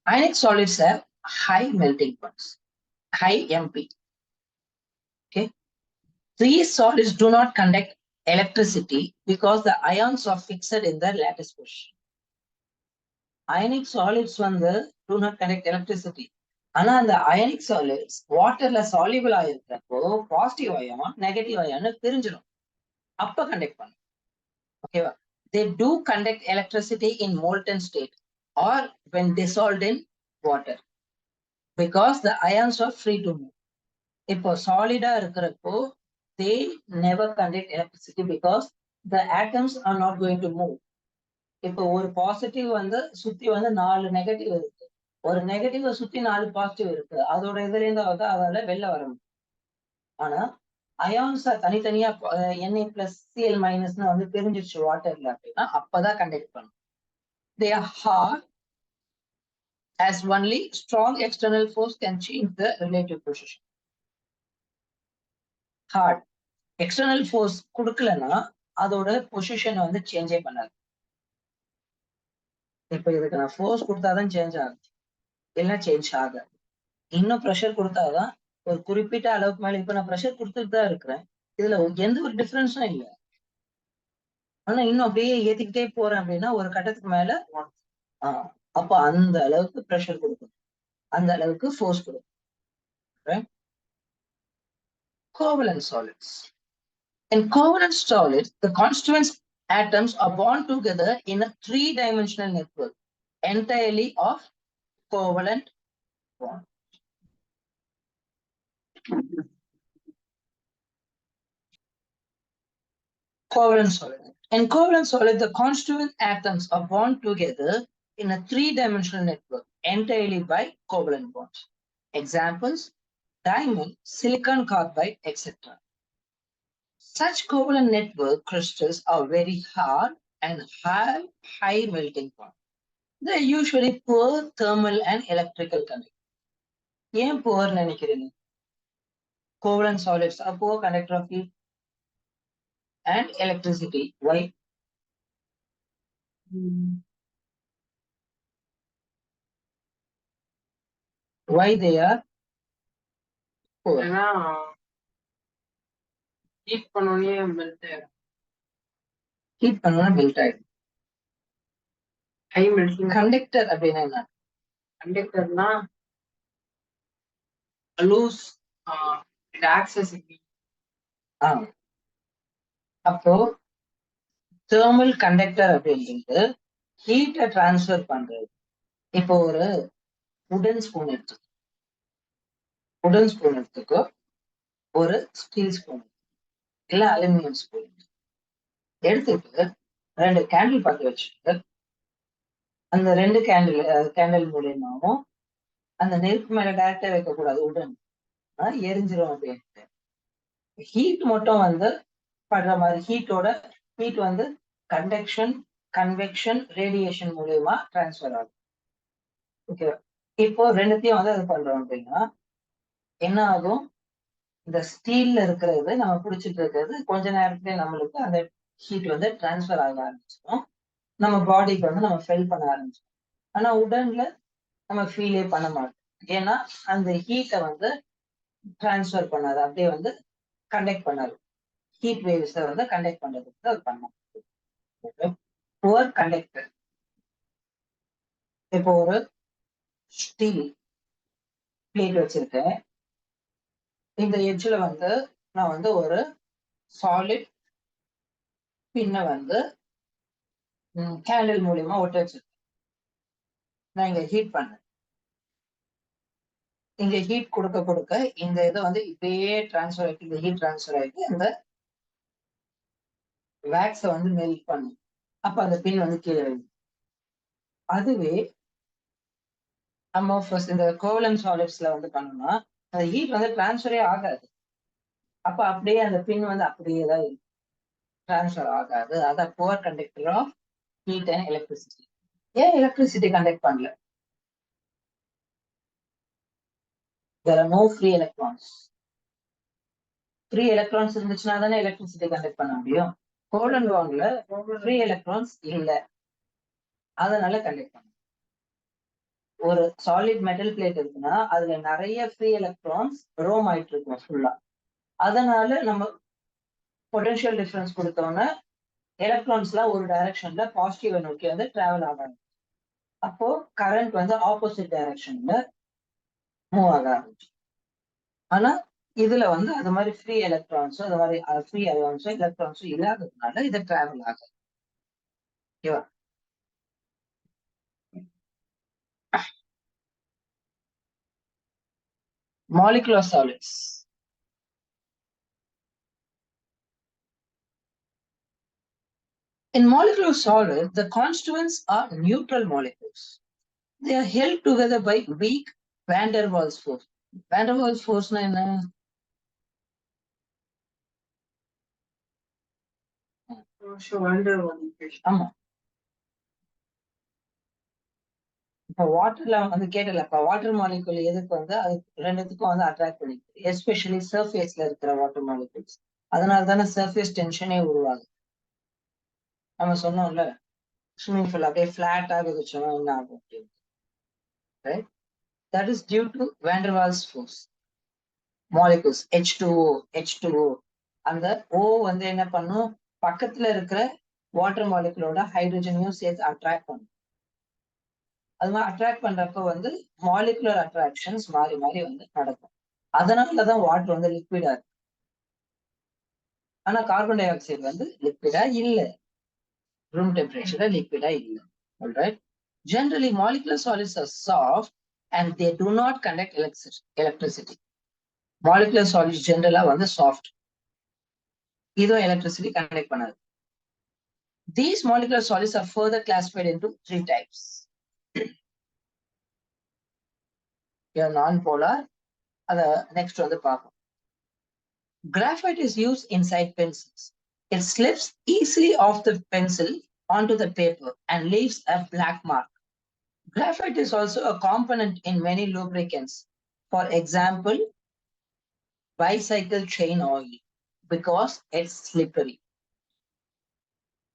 Speaker 1: Ionic solids have high melting points, high MP. Okay. These solids do not conduct electricity because the ions are fixed in their lattice position. Ionic solids வந்து do not conduct electricity. ஆனா அந்த ionic solids வாட்டர்ல soluble ஆயிருக்கிறப்போ positive ion negative ion பிரிஞ்சிடும். அப்ப conduct பண்ணும். ஓகேவா? They do conduct electricity in molten state or when dissolved in water because the ions are free to move. இப்போ சாலிடா இருக்கிறப்போ they never conduct electricity because the atoms are not going to move. இப்போ ஒரு positive வந்து சுத்தி வந்து 4 negative இருக்கு, ஒரு negative சுத்தி 4 பாசிட்டிவ் இருக்கு, அதோட இதுல இருந்து வந்து அதால வெளில வர முடியும். ஆனா அயான்ஸ் தனித்தனியா Na+Cl- வந்து பிரிஞ்சிருச்சு வாட்டர்ல அப்படின்னா அப்பதான் கண்டக்ட் பண்ணும். They are hard as only strong external force can change the relative position. Hard external force கொடுக்கலன்னா அதோட பொசிஷன் வந்து சேஞ்சே பண்ணாது. இப்ப இதுக்கு நான் ஃபோர்ஸ் கொடுத்தாதான் சேஞ்ச் ஆகும், இல்லைன்னா சேஞ்ச் ஆகாது. இன்னும் ப்ரெஷர் கொடுத்தாதான் ஒரு குறிப்பிட்ட அளவுக்கு மேல இப்ப நான் ப்ரெஷர் கொடுத்துட்டு தான் இருக்கிறேன், இதுல எந்த ஒரு டிஃபரன்ஸும் இல்லை. ஆனா இன்னும் அப்படியே ஏத்திக்கிட்டே போறேன் அப்படின்னா ஒரு கட்டத்துக்கு மேல அப்ப அந்த அளவுக்கு ப்ரெஷர் கொடுக்கும், அந்த அளவுக்கு ஃபோர்ஸ் கொடுக்கும். Covalent solids. In covalent solids, the constituent atoms are bound together in a 3-dimensional network entirely of covalent bonds. Covalent solid. In covalent solid, the constituent atoms are bound together in a 3-dimensional network entirely by covalent bonds. Examples: diamond, silicon carbide, etc. Such covalent network crystals are very hard and have high melting point. They are usually poor thermal and electrical conductor. ஏன் poor நினைக்கிறீங்க? Covalent solids are poor conductor of heat and electricity. Why? Why they are poor?
Speaker 2: ஏன்னா heat பண்ணோடனே melt ஆயிடும்.
Speaker 1: Heat பண்ணோம்னா melt ஆயிடும்.
Speaker 2: High melting.
Speaker 1: Conductor அப்படின்னா என்ன?
Speaker 2: கண்டக்டர்னா loose access.
Speaker 1: அப்போ தெர்மல் கண்டக்டர் அப்படின்றது ஹீட்டை டிரான்ஸ்ஃபர் பண்றது. இப்போ ஒரு உடன் ஸ்பூன் எடுத்துக்கோ, ஒரு ஸ்டீல் ஸ்பூன் இல்ல அலுமினியம் ஸ்பூன் எடுத்துட்டு 2 கேண்டில் பற்ற வச்சுட்டு அந்த 2 கேண்டில் மூலியமாவும் அந்த நெருப்பு மேல டைரக்டா வைக்கக்கூடாது, உடன் எரிஞ்சிரும் அப்படின்ட்டு. ஹீட் மட்டும் வந்து படுற மாதிரி ஹீட் வந்து கண்டக்ஷன், கன்வெக்ஷன், ரேடியேஷன் மூலியமா டிரான்ஸ்ஃபர் ஆகும். ஓகே, இப்போ ரெண்டுத்தையும் வந்து அது பண்றோம் அப்படின்னா என்ன ஆகும்? இந்த ஸ்டீல்ல இருக்கிறது நம்ம பிடிச்சிட்டு இருக்கிறது கொஞ்ச நேரத்துல நம்மளுக்கு அந்த ஹீட் வந்து டிரான்ஸ்ஃபர் ஆக ஆரம்பிச்சிடும், நம்ம பாடிக்கு வந்து நம்ம ஃபீல் பண்ண ஆரம்பிச்சிடும். ஆனா உடன்ல நம்ம ஃபீலே பண்ண மாட்டோம், ஏன்னா அந்த ஹீட்டை வந்து டிரான்ஸ்ஃபர் பண்ணாது, அப்படியே வந்து கண்டக்ட் பண்ணாது. ஹீட் வேவ்ஸை வந்து கண்டக்ட் பண்றதுக்கு அது பண்ணும். Poor conductor. இப்போ ஒரு ஸ்டீல் பிளேட் வச்சிருக்கேன், இந்த எட்ஜ்ல வந்து நான் வந்து ஒரு சாலிட் பின்ன வந்து கேண்டில் மூலியமா ஒட்ட வச்சிருக்கேன். நான் இங்க ஹீட் பண்ணேன், இங்க ஹீட் கொடுக்க இந்த இதை வந்து இப்படியே டிரான்ஸ்ஃபர் ஆயிட்டு, இந்த ஹீட் டிரான்ஸ்ஃபர் ஆயிட்டு இந்த வேக்ஸ வந்து மெல்ட் பண்ணும். அப்ப அந்த பின் வந்து கீழே விழும். அதுவே அமார்ஃபஸ் இந்த கோவலன்ட் சாலிட்ஸ்ல வந்து பண்ணோம்னா அந்த ஹீட் வந்து டிரான்ஸ்ஃபரே ஆகாது. அப்ப அப்படியே அந்த பின் வந்து அப்படியே தான் டிரான்ஸ்ஃபர் ஆகாது. அதான் poor conductor of heat and electricity. ஏன் எலக்ட்ரிசிட்டி கண்டக்ட் பண்ணல? there are no free electrons. Free electrons இருந்துச்சுன்னா தானே எலக்ட்ரிசிட்டி கண்டக்ட் பண்ண முடியும். கோல்டன் பாண்ட்ல ஃப்ரீ எலக்ட்ரான்ஸ் இல்ல, அதனால கண்டக்ட் பண்ண. ஒரு சாலிட் மெட்டல் பிளேட் இருக்குன்னா அதுல நிறைய ஃப்ரீ எலக்ட்ரான்ஸ் ரோம் ஆயிட்டு இருக்கும் ஃபுல்லா. அதனால நம்ம பொட்டன்ஷியல் டிஃபரன்ஸ் கொடுத்தோம்னா எலக்ட்ரான்ஸ் எல்லாம் ஒரு டைரக்ஷன்ல பாசிட்டிவ் நோக்கி வந்து டிராவல் ஆகாது. அப்போ கரண்ட் வந்து ஆப்போசிட் டைரக்ஷன்ல மூவ் ஆக ஆரம்பிச்சு. ஆனா இதுல வந்து அது மாதிரி ஃப்ரீ எலக்ட்ரான்ஸும் அது மாதிரி ஃப்ரீ அயான்ஸும் எலக்ட்ரான்ஸும் இல்லாததுனால இது டிராவல் ஆகுது. ஓகேவா? molecular solids. In molecular solids, the constituents are neutral molecules. They are held together by weak van der Waals force. Van der Waals force na enna? ஆமா. இப்ப வாட்டர்ல வந்து கேட்டல, இப்ப வாட்டர் மாலிகுல் எதுக்கு வந்து அது ரெண்டுத்துக்கும் வந்து அட்ராக்ட் பண்ணிருக்கு, எஸ்பெஷலி சர்ஃபேஸ்ல இருக்கிற வாட்டர் மாலிகுல்ஸ். அதனால தானே சர்ஃபேஸ் டென்ஷனே உருவாகுது. நம்ம சொன்னோம்ல ஸ்விம்மிங் பூல் அப்படியே ஃபிளாட்டா இருந்துச்சுன்னா என்ன ஆகும் அப்படின்னு. Right? That is due to van der Waals force. Molecules H2O அந்த O வந்து என்ன பண்ணும், பக்கத்துல இருக்கிற வாட்டர் மாலிகுலோட ஹைட்ரஜனையும் சேர்த்து அட்ராக்ட் பண்ணும். அது மாதிரி அட்ராக்ட் பண்றப்ப வந்து மாலிகுலர் அட்ராக்ஷன்ஸ் மாறி மாறி வந்து நடக்கும். அதனாலதான் வாட்டர் வந்து லிக்விடா இருக்கு. ஆனா கார்பன் டை ஆக்சைடு வந்து லிக்விடா இல்ல, ரூம் டெம்பரேச்சர்ல லிக்விடா இல்ல. Alright. Generally molecular solids are soft and they do not conduct electricity. Molecular solids generally வந்து soft, இதுவும் electricity conduct பண்ணாது. These molecular solids are further classified into 3 types. Here non-polar, அத next வந்து பார்ப்போம். Graphite is used inside pencils. It slips easily off the pencil onto the paper and leaves a black mark. Graphite is also a component in many lubricants. For example, bicycle chain oil, because it's slippery.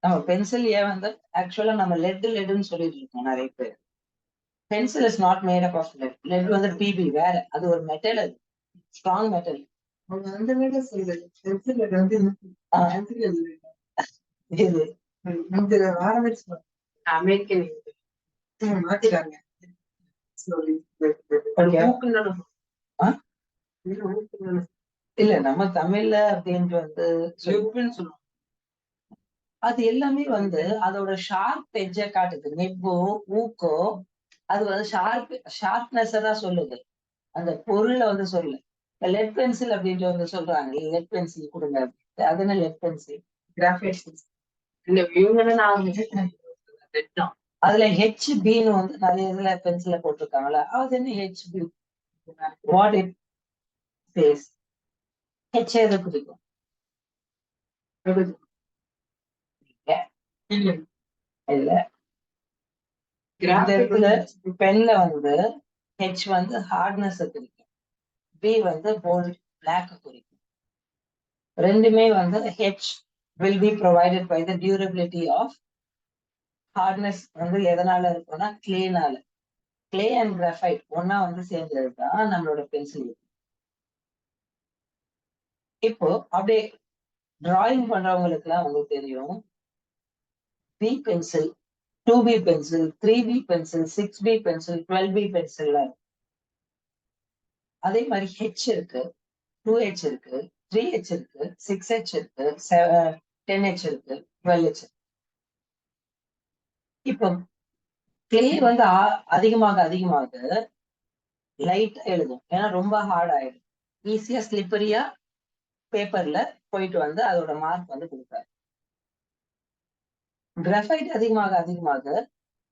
Speaker 1: நம்ம pencil ஏன் வந்து ஆக்சுவலா நம்ம லெட்னு சொல்லிட்டு இருக்கோம் நிறைய பேர். Pencil is not made up of lead. Lead வந்து பிபி வேற, அது ஒரு மெட்டல், அது ஸ்ட்ராங் மெட்டல்.
Speaker 3: அந்த மெட்டல் சொல்லுது பென்சில் வந்து
Speaker 1: இது
Speaker 3: இந்த ஆரம்பிச்சு அமெரிக்கன் மாத்திட்டாங்க.
Speaker 1: இல்ல நம்ம தமிழ்ல அப்படின்ட்டு வந்து சொல்லுவோம். அது எல்லாமே வந்து அதோட ஷார்ப் எட்ஜ காட்டுது. நெப்போ ஊக்கோ அது வந்து ஷார்ப்னஸ் தான் சொல்லுது, அந்த பொருளை வந்து சொல்லு. லெட் பென்சில் அப்படின்ட்டு வந்து சொல்றாங்க, லெட் பென்சில் கொடுங்க, அது என்ன லெட் பென்சில்?
Speaker 3: கிராஃபைட்.
Speaker 1: அதுல ஹெச்பின்னு வந்து நிறைய இதுல பென்சில போட்டிருக்காங்களா, அது என்ன HP? What it chase? H எது குறிக்கும்? இல்ல, இந்த இடத்துல பென்ல வந்து ஹெச் வந்து ஹார்ட்னஸ் குறிக்கும், பி வந்து போல்ட் பிளாக் குறிக்கும். ரெண்டுமே வந்து H will be provided by the durability of hardness வந்து எதனால இருக்கும்னா கிளேனால. கிளே அண்ட் கிராஃபைட் ஒன்னா வந்து சேர்ந்ததுதான் நம்மளோட பென்சில். இப்போ அப்படியே டிராயிங் பண்றவங்களுக்கு எல்லாம் வந்து தெரியும், B pencil, 2B pencil, 3B pencil, 6B pencil, 12B pencil. அதே மாதிரி ஹெச் இருக்கு, 2H இருக்கு, 3H இருக்கு, 6H இருக்கு, 10H இருக்கு, 12H. இப்போ கிளே வந்து அதிகமாக அதிகமாக லைட் எழுதும், ஏன்னா ரொம்ப ஹார்ட் ஆயிடும். ஈஸியா ஸ்லிப்பரியா பேப்பர்ல போயிட்டு வந்து அதோட மார்க் வந்து கொடுக்காது. கிராஃபைட் அதிகமாக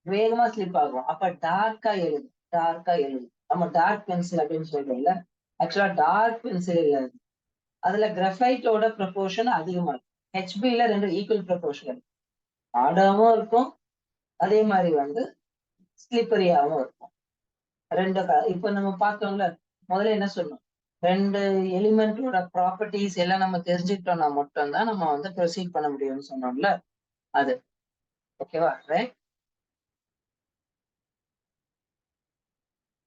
Speaker 1: வேகமா ஸ்லிப் ஆகும். அப்ப டார்க்கா எழுது. நம்ம டார்க் பென்சில் அப்படின்னு சொல்றோம்ல, ஆக்சுவலா டார்க் பென்சில் இல்ல, அதுல கிராஃபைட்டோட ப்ரொபோர்ஷன் அதிகமா இருக்கும். ஹெச்பில 2 ஈக்குவல் ப்ரொபோர்ஷன் இருக்கும். ஆடாவும் இருக்கும், அதே மாதிரி வந்து ஸ்லிப்பரியாவும் இருக்கும். இப்ப நம்ம பார்த்தோம்ல, முதல்ல என்ன சொன்னோம், 2 எலிமெண்டோட ப்ராப்பர்ட்டிஸ் எல்லாம் நம்ம தெரிஞ்சுக்கிட்டோம்னா மட்டும்தான் நம்ம வந்து ப்ரொசீட் பண்ண முடியும்னு சொன்னோம்ல, அது ஓகேவா? ரைட்.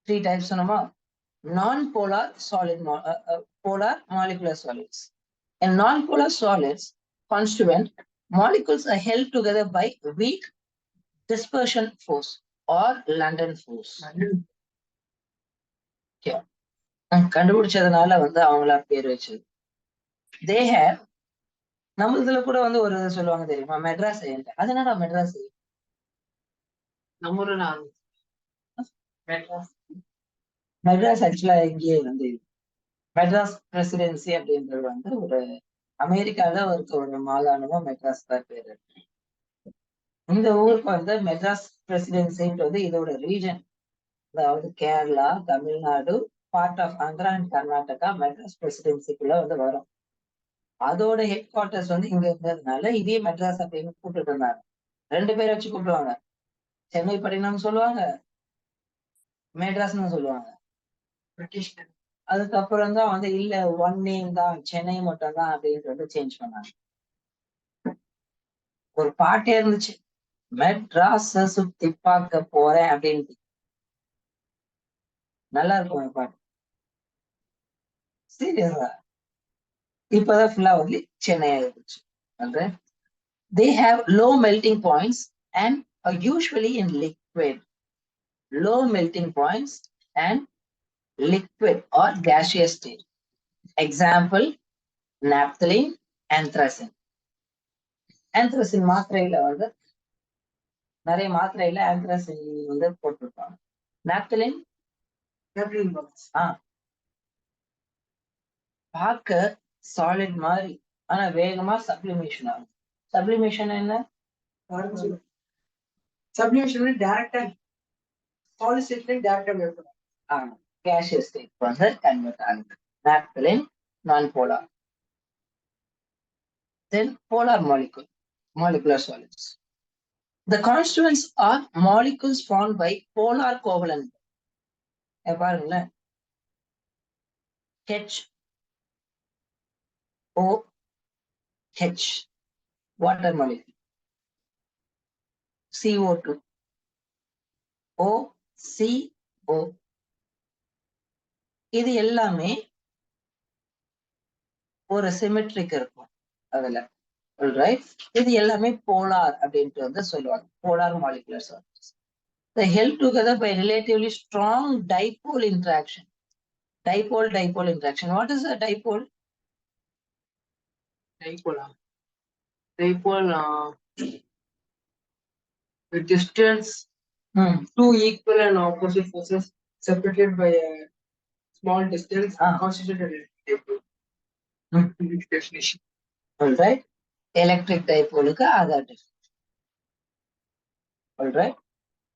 Speaker 1: 3 டைப்ஸ் சொன்னோமா? Non-polar solid, polar molecular solids. In non-polar solids, constituent molecules are held together by weak dispersion force or London force. Okay. கண்டுபிடிச்சதுனால வந்து அவங்களா பேர் வச்சது. They have, நம்ம இதுல கூட வந்து ஒரு சொல்லுவாங்க தெரியுமா, மெட்ராஸ் ஏஜென்ட். அது என்னடா மெட்ராஸ்?
Speaker 2: நம்ம
Speaker 1: மெட்ராஸ் ஆக்சுவலா இங்கேயே வந்து மெட்ராஸ் பிரசிடென்சி அப்படின்றது வந்து ஒரு அமெரிக்கால இருக்க ஒரு மாகாணமும் மெட்ராஸ் தான் பேரு. இந்த ஊருக்கு வந்து மெட்ராஸ் பிரசிடென்சின்றது இதோட ரீஜன், அதாவது Kerala, Tamil Nadu, part of Andhra and Karnataka Madras பிரசிடென்சிக்குள்ள வந்து வரும். அதோட ஹெட் குவார்டர்ஸ் வந்து இங்க இருந்ததுனால இதே மெட்ராஸ் அப்படின்னு கூப்பிட்டு இருந்தாங்க. 2 பேரை வச்சு கூப்பிடுவாங்க, சென்னை பட்டினம் சொல்லுவாங்க, மெட்ராஸ்னு சொல்லுவாங்க.
Speaker 2: பிரிட்டிஷ்
Speaker 1: அதுக்கப்புறம் தான் வந்து இல்ல ஒன் நேம் தான், சென்னை மட்டும் தான் அப்படின்னு வந்து சேஞ்ச் பண்ணாங்க. ஒரு பாட்டே இருந்துச்சு, மெட்ராஸ சுத்தி பார்க்க போறேன் அப்படின்ட்டு. நல்லா இருக்கும் பாட்டு, சீரியஸா. இப்பதான் ஃபுல்லா வந்து சென்னை ஆயிடுச்சு. They have low melting points and are usually in liquid. Low melting points and liquid or gaseous state. Example, naphthalene, anthracene. Anthracene மாத்திரையில வந்து நிறைய மாத்திரையில anthracene வந்து போட்டிருப்பாங்க. naphthalene பார்க்க சாலிட் மாதிரி, ஆனா வேகமா சப்ளிமேஷன் ஆகும். சப்ளிமேஷன் என்ன?
Speaker 3: சப்ளிமேஷன் டைரக்டா சாலிட் ஸ்டேட்ல டைரக்டா ஏற்படும்.
Speaker 1: gaseous state வந்து கன்வெர்ட் ஆகுது. naphthalene non-polar. Then polar molecular solids. The constituents are molecules formed by polar covalent. பாருங்களேன், HOH water molecule, CO2 OCO, இது எல்லாமே ஒரு சிமெட்ரிக் இருக்கும் அதுல. ரைட், இது எல்லாமே போலார் அப்படின்ட்டு வந்து சொல்லுவாங்க, polar molecular solids. They held together by relatively strong dipole interaction. Dipole interaction. What is a dipole?
Speaker 2: Dipole, the distance, 2 equal and opposite forces separated by a small distance constituted a dipole. Definition.
Speaker 1: All right. Electric dipole க்கு அதான் definition. All right.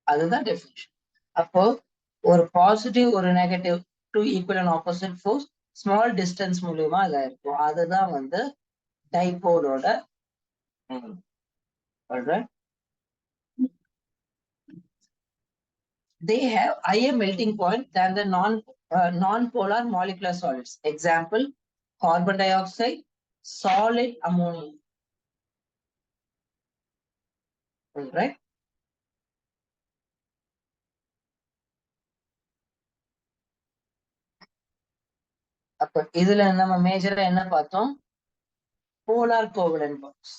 Speaker 1: அதுதான் definition. அப்போ ஒரு positive ஒரு negative 2 equal and opposite force small distance மூலியமா அதா இருக்கும். அதுதான் வந்து டைபோலோட. They have higher melting point than the non-polar molecular solids. Example, carbon dioxide, solid ammonia. All right. அப்ப இதுல நம்ம மேஜரா என்ன பார்த்தோம்? polar covalent bonds.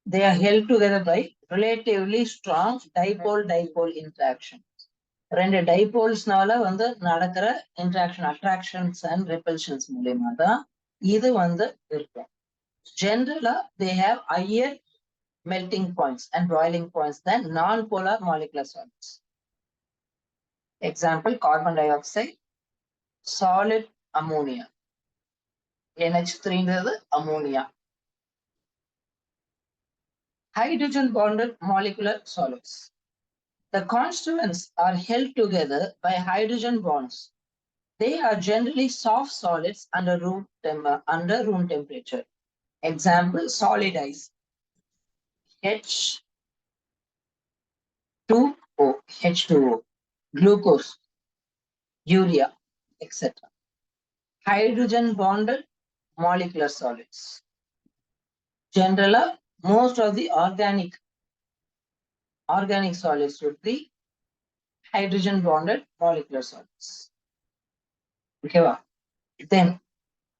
Speaker 1: They are held together by relatively strong dipole interaction. 2 டைபோல்ஸ்னால வந்து நடக்கிற இன்ட்ராக்ஷன், அட்ராக்ஷன்ஸ் அண்ட் ரிபல்ஷன்ஸ் மூலியமா தான் இது வந்து இருக்கும். ஜெனரலா they have higher melting points and boiling points than non-polar molecular solids. Example, carbon dioxide, solid ammonia. NH3ன்றது ammonia. hydrogen bonded molecular solids. The constituents are held together by hydrogen bonds. They are generally soft solids under room temperature. Example, solid ice. H2O, H2O, glucose, urea, etc. Hydrogen bonded molecular solids. Generally, most of the organic solids would be hydrogen bonded molecular solids. Okay, then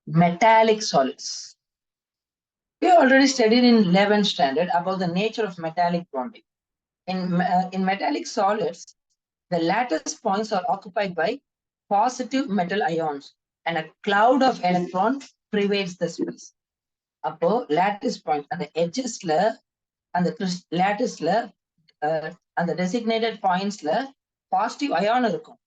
Speaker 1: metallic solids. We already studied in 11th standard about the nature of metallic bonding. In metallic solids, the lattice points are occupied by positive metal ions and a cloud of electrons pervades the space. அப்போ lattice point அந்த edgesல அந்த latticeல அந்த designated pointsல positive ion இருக்கும்.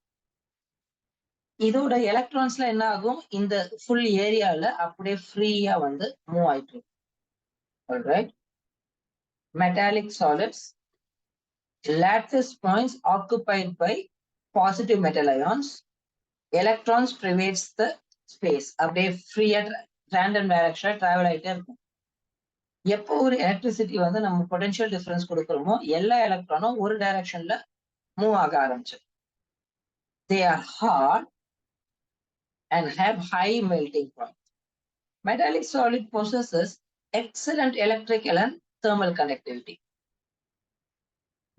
Speaker 1: இதோட எலக்ட்ரான்ஸ்ல என்ன ஆகும், இந்த full ஏரியால அப்படியே ஃப்ரீயா வந்து மூவ் ஆயிட்டு இருக்கும். Alright. Metallic solids, lattice points occupied by positive metal ions, electrons pervades the space. அப்படியே ஃப்ரீயா random direction டிராவல் ஆயிட்டே இருக்கும். எப்போ ஒரு எலக்ட்ரிசிட்டி வந்து நம்ம பொட்டன்ஷியல் டிஃபரன்ஸ் கொடுக்குறோமோ எல்லா எலக்ட்ரானும் ஒரு டைரக்ஷன்ல மூவ் ஆக ஆரம்பிச்சு. They are hard and have high melting point. Metallic solid possesses excellent electrical and thermal conductivity.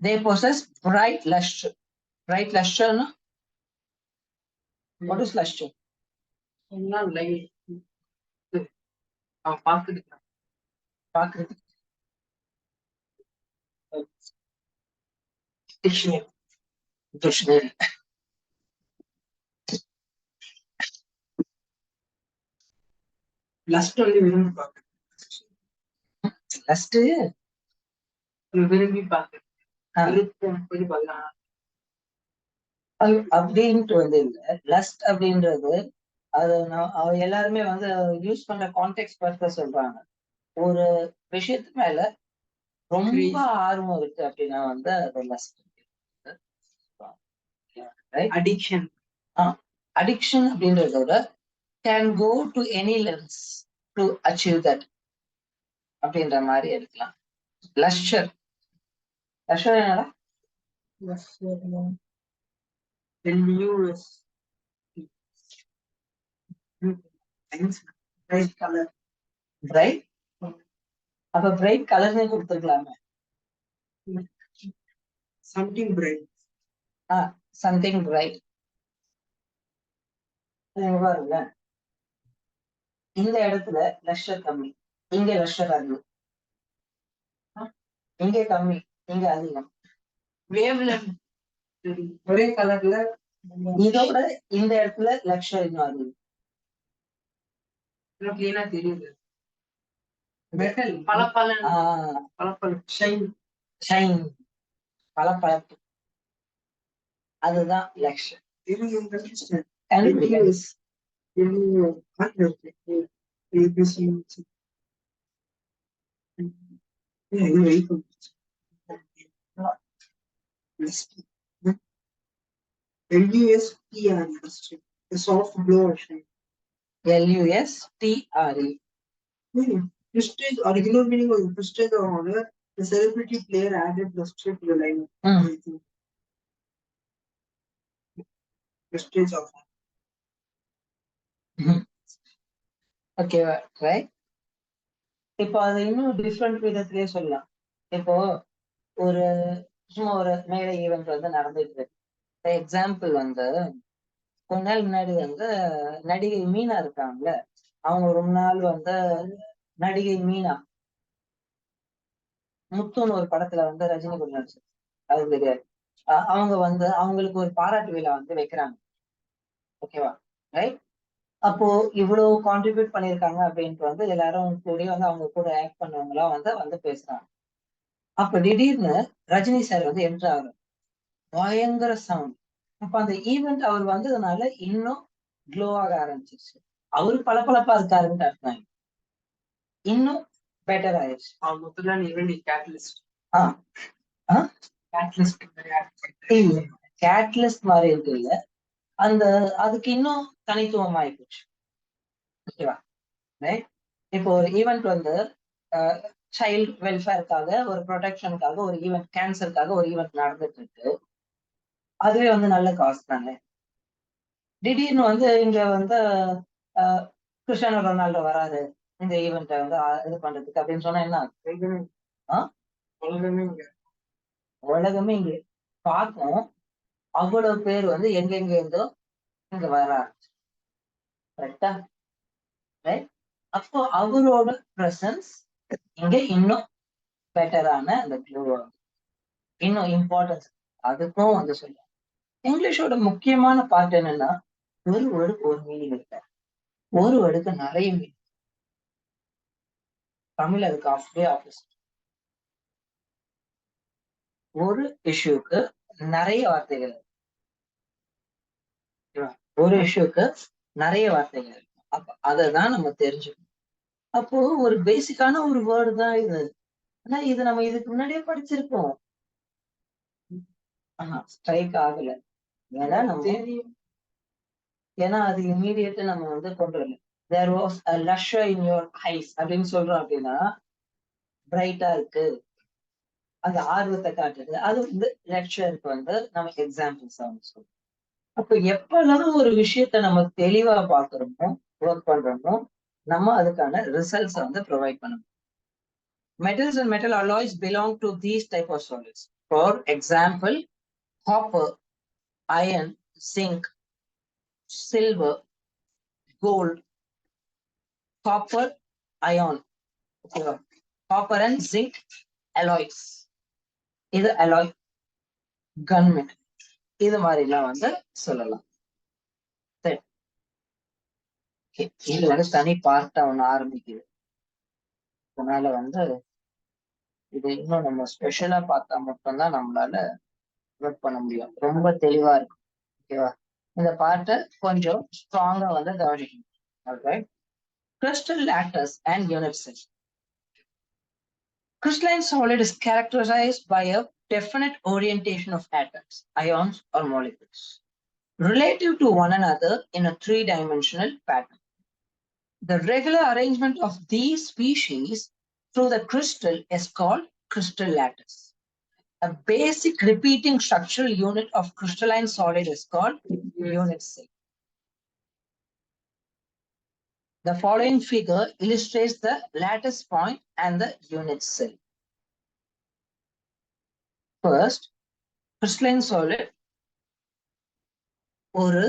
Speaker 1: They possess bright luster. Bright luster, no? What is luster? பார்க்கிறதுக்கு dictionary.
Speaker 3: Lust only விரும்பி பார்க்கிறேன்.
Speaker 1: Lust
Speaker 3: விரும்பி பார்க்கிறேன். விருப்பம் போய் பார்க்கலாம்.
Speaker 1: அப்படின்ட்டு வந்து இல்ல. லஸ்ட் அப்படின்றது அது எல்லாருமே வந்து யூஸ் பண்ற கான்டெக்ட் பர்பஸ் சொல்றாங்க. ஒரு விஷயத்து மேல ரொம்ப ஆர்வம் இருக்கு அப்படின்னா வந்து அது லஸ்ட்.
Speaker 3: அடிக்ஷன்.
Speaker 1: அடிக்ஷன் அப்படின்றதோட can go to any levels to achieve that அப்படின்ற மாதிரி எடுக்கலாம். லஷ்டர் லஷ்டர் என்னடா?
Speaker 3: Bright colour.
Speaker 1: பிரைட் அப்ப பிரைட் கலர்னே கொடுத்துருக்கலாமே.
Speaker 3: Something bright.
Speaker 1: Something bright. பாருங்க, இந்த இடத்துல லஷ்டர் கம்மி, இங்க லஷ்டர் அதிகம். இங்க கம்மி, இங்க அதிகம்.
Speaker 3: ஒரே கலர்ல
Speaker 1: இதோட இந்த இடத்துல லஷ்டர் இன்னும் அதிகம்.
Speaker 3: கிளீனா தெரியுது. மெட்டல் பளபள ஷைன்
Speaker 1: ஷைன் பளபளப்பு, அதுதான் லஷ்டர்.
Speaker 3: soft glow or shine.
Speaker 1: LUSTRE.
Speaker 3: Prestige, original meaning of prestige or honor, the celebrity player added luster to the line. Prestige of
Speaker 1: okay right. இப்போ அது இன்னும் டிஃப்ரெண்ட் விதத்திலேயே சொல்லலாம். இப்போ ஒரு சும்மா ஒரு மேடை ஈவெண்ட் வந்து நடந்துட்டு இருக்கு. எக்ஸாம்பிள் வந்து கொஞ்ச நாள் முன்னாடி வந்து நடிகை மீனா இருக்காங்கல்ல, அவங்க ரொம்ப நாள் வந்து நடிகை மீனா முத்துன்னு ஒரு படத்துல வந்து ரஜினி கூட நடிச்சு, அது தெரியாது. அவங்க வந்து அவங்களுக்கு ஒரு பாராட்டு விழா வந்து வைக்கிறாங்க. ஓகேவா ரைட். அப்போ இவ்வளவு கான்ட்ரிபியூட் பண்ணிருக்காங்க அப்படின்ட்டு வந்து எல்லாரும் கூடி வந்து அவங்க கூட ஆக்ட் பண்ணவங்க எல்லாம் வந்து பேசுறாங்க. அப்ப திடீர்னு ரஜினி சார் வந்து என்ட்ரு ஆகும், பயங்கர சவுண்ட். அப்ப அந்த ஈவெண்ட் அவர் வந்ததுனால இன்னும் க்ளோ ஆக ஆரம்பிச்சிருச்சு. அவரு பளபளப்பா இருக்காருன்னு அர்த்தம். இன்னும் பெட்டர் ஆயிடுச்சு.
Speaker 2: மொத்தத்துல ஈவென்ட் கேட்டலிஸ்ட்
Speaker 1: கேட்லிஸ்ட் இல்ல, கேட்லிஸ்ட் மாதிரி இருக்கு இல்ல, அந்த அதுக்கு இன்னும் தனித்துவம் ஆயிப்போச்சு. ஓகேவா? ரைட். இப்போ ஒரு ஈவெண்ட் வந்து சைல்ட் வெல்ஃபேருக்காக, ஒரு ப்ரொடெக்ஷனுக்காக ஒரு ஈவெண்ட், கேன்சருக்காக ஒரு ஈவெண்ட் நடந்துட்டு இருக்கு. அதுவே வந்து நல்ல காசு தானே. திடீர்னு வந்து இங்க வந்து கிறிஸ்டியானோ ரொனால்டோ வராது இந்த ஈவெண்ட்டை வந்து இது பண்றதுக்கு அப்படின்னு சொன்னா என்ன ஆகும்? உலகமே இங்க பார்க்கும். அவ்வளவு பேர் வந்து எங்கெங்க இருந்தோ இங்க வர கரெக்டா? ரைட். அப்போ அவரோட பிரசன்ஸ் இங்க இன்னும் பெட்டரான அந்த க்ளூ, இன்னும் இம்பார்ட்டன்ஸ் அதுக்கும் வந்து சொல்லுவாங்க. இங்கிலீஷோட முக்கியமான பார்ட் என்னன்னா, ஒரு வேர்டுக்கு ஒரு மீனிங் இருக்க, ஒரு வேர்டுக்கு நிறைய மீனிங். தமிழ் அதுக்கு அப்படியே ஆப்போசிட். ஒரு இஷ்யூக்கு நிறைய வார்த்தைகள், ஒரு இஷ்யூக்கு நிறைய வார்த்தைகள் இருக்கு. அப்ப அதைதான் நம்ம தெரிஞ்சுக்கணும். அப்போ ஒரு பேசிக்கான ஒரு வேர்டு தான் இது. ஆனா இது நம்ம இதுக்கு முன்னாடியே படிச்சிருக்கோம். ஸ்ட்ரைக் ஆகல. ஏன்னா நம்ம ஏன்னா அது இம்மீடியட்டா நம்ம வந்து கொண்டு வரல. There was a lustre in your eyes அப்படின்னு சொல்றோம் அப்படின்னா பிரைட்டா இருக்கு, அந்த ஆர்வத்தை காட்டுது. அது வந்து லெக்சருக்கு வந்து நமக்கு எக்ஸாம்பிள்ஸ் வந்து சொல்றோம். அப்போ எப்பெல்லாம் ஒரு விஷயத்த நம்ம தெளிவா பாக்குறோமோ, ஒர்க் பண்றோமோ, நம்ம அதுக்கான ரிசல்ட்ஸ் வந்து ப்ரொவைட் பண்ணணும். Metals and metal alloys belong to these type of solids. For example, copper, iron, zinc, silver, gold, copper, ion. Okay. Copper and zinc alloys. இது alloy, gunmetal. இது மாதிரிலாம் வந்து சொல்லலாம். சரி, இது வந்து தனி பார்ட்டா ஒண்ணு ஆரம்பிக்குது. அதனால வந்து இது இன்னும் நம்ம ஸ்பெஷலா பார்த்தா மட்டும்தான் நம்மளால ஒர்க் பண்ண முடியும். ரொம்ப தெளிவா இருக்கும். ஓகேவா? இந்த பார்ட்டை கொஞ்சம் ஸ்ட்ராங்கா வந்து கவனிக்கணும். Okay. Crystal lattice and unit cell. Crystalline solid is characterized by a definite orientation of atoms, ions, or molecules relative to one another in a three-dimensional pattern. The regular arrangement of these species through the crystal is called crystal lattice. A basic repeating structural unit of crystalline solid is called unit cell. The following figure illustrates the lattice point and the unit cell. First, crystalline solid ஒரு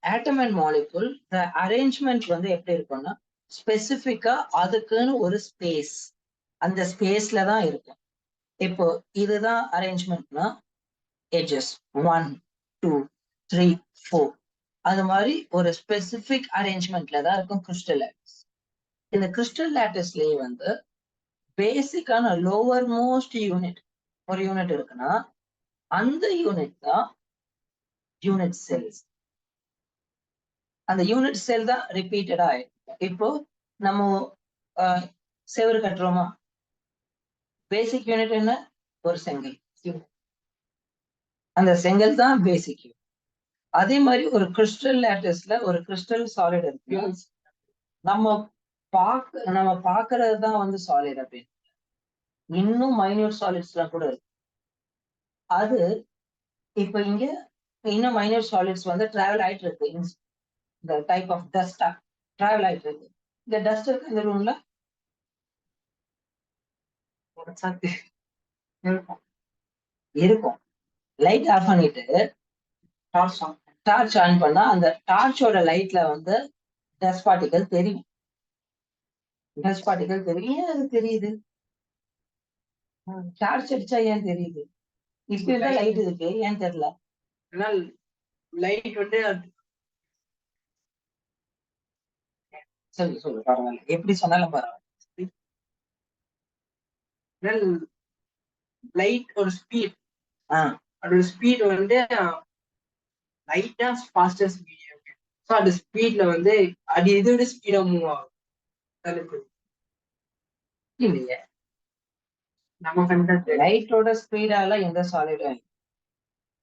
Speaker 1: atom and molecule, the arrangement வந்து எப்படி இருக்கும்னா ஸ்பெசிபிக்கா அதுக்குன்னு ஒரு space, அந்த ஸ்பேஸ்ல தான் இருக்கும். இப்போ இதுதான் அரேஞ்ச்மெண்ட்னா எட்ஜஸ் 1 2 3 4 அது மாதிரி ஒரு ஸ்பெசிபிக் அரேஞ்ச்மெண்ட்ல தான் இருக்கும் கிறிஸ்டல் லேட்டிஸ். இந்த கிறிஸ்டல் லேட்டிஸ்லயே வந்து பேசிக்கான லோவர் மோஸ்ட் யூனிட் ஒரு யூனிட் இருக்குன்னா அந்த யூனிட் தான் யூனிட் செல்ஸ். அந்த யூனிட் செல் தான் ரிப்பீட்டடா ஆயிடும். இப்போ நம்ம செவரு கட்டுறோமா, பேசிக் யூனிட் என்ன? ஒரு செங்கல். அந்த செங்கல் தான் பேசிக் யூனிட். அதே மாதிரி ஒரு கிறிஸ்டல் லேட்டிஸ்ல ஒரு கிறிஸ்டல் சாலிட் இருக்கு. நம்ம பாக்குறது தான் வந்து சாலிட் அப்படின்னு. இன்னும் மைன்யூட் சாலிட்ஸ் எல்லாம் கூட இருக்கு. அது இப்ப இங்க இன்னும் மைன்யூட் சாலிட்ஸ் வந்து டிராவல் ஆயிட்டு இருக்கு. இந்த டைப் ஆஃப் டஸ்டா டிராவல் ஆயிட்டு இருக்கு. இந்த டஸ்ட் இருக்கு இந்த ரூம்ல இருக்கும். லைட் ஆஃப் பண்ணிட்டு டார்ச் ஆன் பண்ணா அந்த டார்ச்சோட லைட்ல வந்து டஸ்ட் பார்ட்டிகல் தெரியும். டஸ்ட் பார்ட்டிகல் தெரியும். ஏன் அது தெரியுது? டார்ச் அடிச்சா ஏன் தெரியுது? இப்ப இருந்தா லைட் இருக்கு, ஏன் தெரியல?
Speaker 2: லைட் வந்து
Speaker 1: சொல்லு பரவாயில்ல, எப்படி சொன்னாலும் பரவாயில்ல.
Speaker 2: லைட் ஒரு ஸ்பீட், அதோட ஸ்பீட் வந்து லைட்டா ஃபாஸ்டஸ்ட் மீடியம். ஸோ அந்த ஸ்பீட்ல வந்து அது இதோட ஸ்பீடா மூவ் ஆகும்.
Speaker 1: இல்லையே.
Speaker 2: நம்ம கண்டக்ட்
Speaker 1: லைட்டோட ஸ்பீடால எந்த சாலிடும்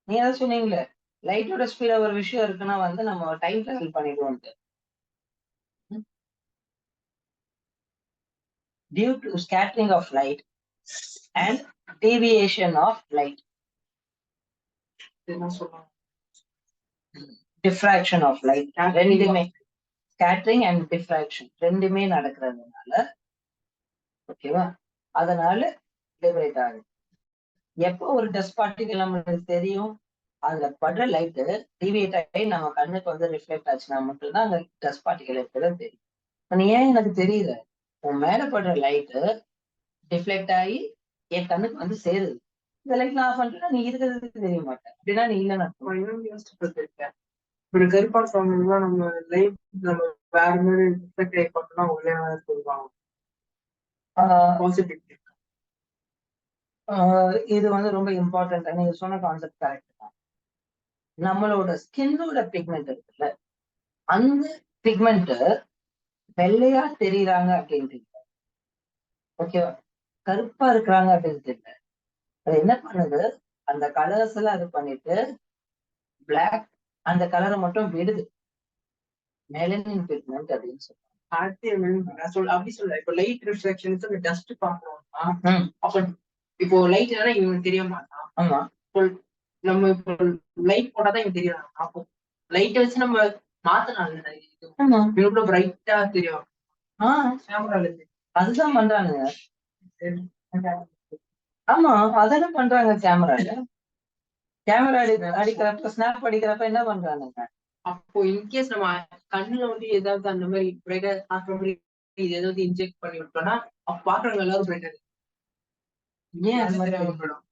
Speaker 1: நீ ஏதாவது சொன்னீங்களே, லைட்டோட ஸ்பீடா ஒரு விஷயம் இருக்குன்னா வந்து நம்ம டைம் டிராவல் பண்ணிடுவோம். Due to scattering of light and deviation of light,
Speaker 2: என்ன சொல்லுவாங்க,
Speaker 1: diffraction of light, ரெண்டுமே ஸ்கேட்டரிங் அண்ட் டிஃப்ராக்ஷன் ரெண்டுமே நடக்கிறதுனால ஓகேவா, அதனால லிபரேட் ஆகுது. எப்போ ஒரு டஸ்ட் பார்ட்டிகல் நம்மளுக்கு தெரியும், அதுல படுற லைட்டு டிவியேட் ஆகி நம்ம கண்ணுக்கு வந்து ரிஃப்ளெக்ட் ஆச்சுன்னா மட்டும்தான் அங்க டஸ்ட் பார்ட்டிகல் இருக்கிறது தெரியும். நீ ஏன் எனக்கு தெரியல, உன் மேல படுற லைட்டு டிஃப்ளெக்ட் ஆகி என் கண்ணுக்கு வந்து சேருது, இந்த லைட் நான் ஆஃப் பண்ணிட்டா நீ இருக்கிறது தெரிய மாட்டேன், அப்படின்னா நீ இல்லைன்னா
Speaker 2: ஒரு கருப்பான் சாமியா நம்ம லைட் நம்ம வேற மாதிரி ரிஃப்ளெக்ட் பண்ணா ஒரே சொல்லுவாங்க. பாசிபிலிட்டி
Speaker 1: இது வந்து ரொம்ப இம்பார்ட்டன்ட். நீங்க சொன்ன கான்செப்ட் கரெக்ட் தான். நம்மளோட ஸ்கின்னோட பிக்மெண்ட் இருக்குல்ல, அந்த பிக்மெண்ட் வெள்ளையா தெரியுறாங்க அப்படின்ட்டு ஓகேவா, கருப்பா இருக்கிறாங்க அப்படின்ட்டு இல்லை. அது என்ன பண்ணுது, அந்த கலர்ஸ் எல்லாம் இது பண்ணிட்டு பிளாக் அந்த கலரை மட்டும் விடுது, மெலனின் பிக்மெண்ட் அப்படின்னு சொல்லுவாங்க.
Speaker 2: அப்படி சொல்ல, இப்போ லைட் ரிஃப்ளெக்ஷன்ஸ் டஸ்ட் பாக்குறோம்னா, அப்ப இப்போ லைட் இல்லைன்னா இவனுக்கு தெரிய மாட்டான்.
Speaker 1: ஆமா,
Speaker 2: நம்ம இப்போ லைட் போட்டாதான் இவன் தெரியும். அப்போ லைட் வச்சு நம்ம மாத்தலாம், இவ்வளவு பிரைட்டா தெரியும். கேமரால
Speaker 1: அதுதான் பண்றானுங்க. ஆமா, அதெல்லாம் பண்றாங்க. கேமரா அடிக்கிறப்ப ஸ்னாப் அடிக்கிறப்ப என்ன பண்றானுங்க,
Speaker 2: அப்போ இன்கேஸ் நம்ம கண்ணுல வந்து ஏதாவது அந்த மாதிரி பிரைட்டா ஆக்குற மாதிரி இது ஏதாவது இன்ஜெக்ட் பண்ணி விட்டோம்னா அப்ப பாக்குறவங்க எல்லாரும் பிரைட்டா
Speaker 1: ஏன் அது மாதிரி போயிடும்.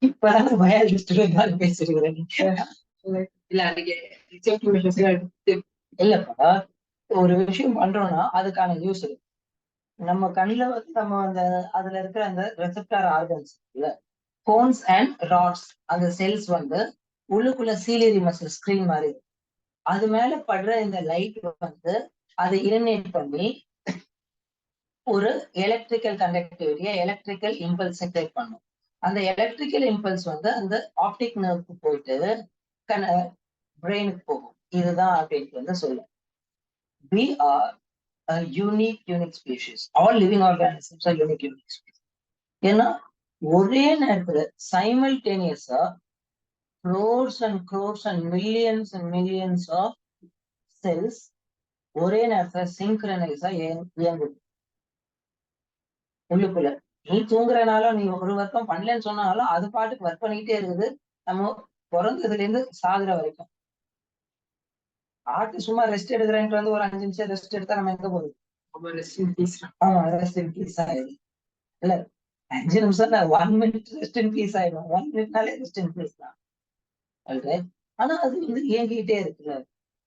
Speaker 1: இப்பதான் பயாலஜிஸ்ட் பேசிருக்கிறேன்.
Speaker 2: இல்ல அதுக்கு சேஃப்டி மெஷர்ஸ் எல்லாம் எடுத்து
Speaker 1: இல்லப்பா, ஒரு விஷயம் பண்றோம்னா அதுக்கான யூஸ் இருக்கு. நம்ம கண்ணுல வந்து நம்ம அந்த அதுல இருக்கிற அந்த ரெசெப்டார் ஆர்கன்ஸ் இல்ல, கோன்ஸ் அண்ட் ராட்ஸ், அந்த செல்ஸ் வந்து உள்ளுக்குள்ள சீலியரி மசில் ஸ்கிரீன் மாதிரி அது மேல படுற இந்த லைட் வந்து அதை இரினேட் பண்ணி ஒரு எலக்ட்ரிக்கல் கண்டக்டிவிட்டியை எலக்ட்ரிக்கல் இம்பல்ஸ் கிரியேட் பண்ணும். அந்த எலக்ட்ரிக்கல் இம்பல்ஸ் வந்து அந்த ஆப்டிக் நர்வுக்கு போயிட்டு பிரெயினுக்கு போகும். இதுதான் அப்படின்ட்டு வந்து சொல்லும். We are a unique species. All living organisms are unique species. ஏன்னா ஒரே நேரத்துல சைமல்டேனியஸா crores and millions of cells ஒரே நேரத்துல சிங்க்ரனைஸா இயங்குது உள்ளுக்குள்ள. நீ தூங்குறனால நீ ஒரு வர்க்கம் பண்ணலன்னு சொன்னாலும் அது பாட்டுக்கு ஒர்க் பண்ணிக்கிட்டே இருக்குது, நம்ம பிறந்ததுல இருந்து சாகுற வரைக்கும். ஆட்டு சும்மா ரெஸ்ட் எடுக்கிறேன்ட்டு வந்து ஒரு 5 நிமிஷம் ரெஸ்ட் எடுத்தா நம்ம எங்க போகுது, ஆமா ரெஸ்ட் இன் பீஸ் ஆயிடும். இல்ல 5 நிமிஷம் 1 மினிட் ரெஸ்ட் இன் பீஸ் ஆயிடும், 1 மினிட்னாலே ரெஸ்ட் இன் பீஸ் தான். ஆனா அது வந்து இயங்கிட்டே இருக்குல்ல,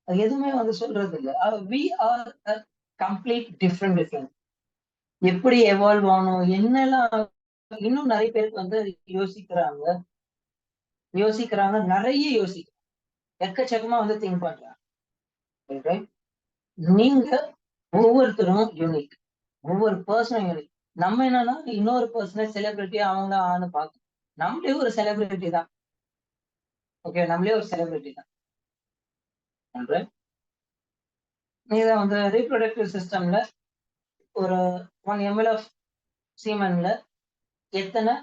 Speaker 1: எதுவுமே வந்து சொல்றது இல்ல. we are a complete different. எப்படி எவால்வ் ஆகணும் என்னெல்லாம் இன்னும் நிறைய பேருக்கு வந்து யோசிக்கிறாங்க நிறைய யோசிக்கிறாங்க, எக்கச்சக்கமா வந்து திங்க் பண்றாங்க. நீங்க ஒவ்வொருத்தரும் யூனிக், ஒவ்வொரு பர்சனும் யூனிக். நம்ம என்னன்னா இன்னொரு பர்சனை செலிபிரிட்டி அவங்க ஆன்னு பார்க்கணும். நம்மளே ஒரு செலிபிரிட்டி தான். ஓகே, நம்மளே ஒரு செலிபிரிட்டி தான். நீதான் வந்து ரீப்ரொடக்டிவ் சிஸ்டம்ல ஒரு 1 ml ஆஃப் சீமன்ல எத்தனை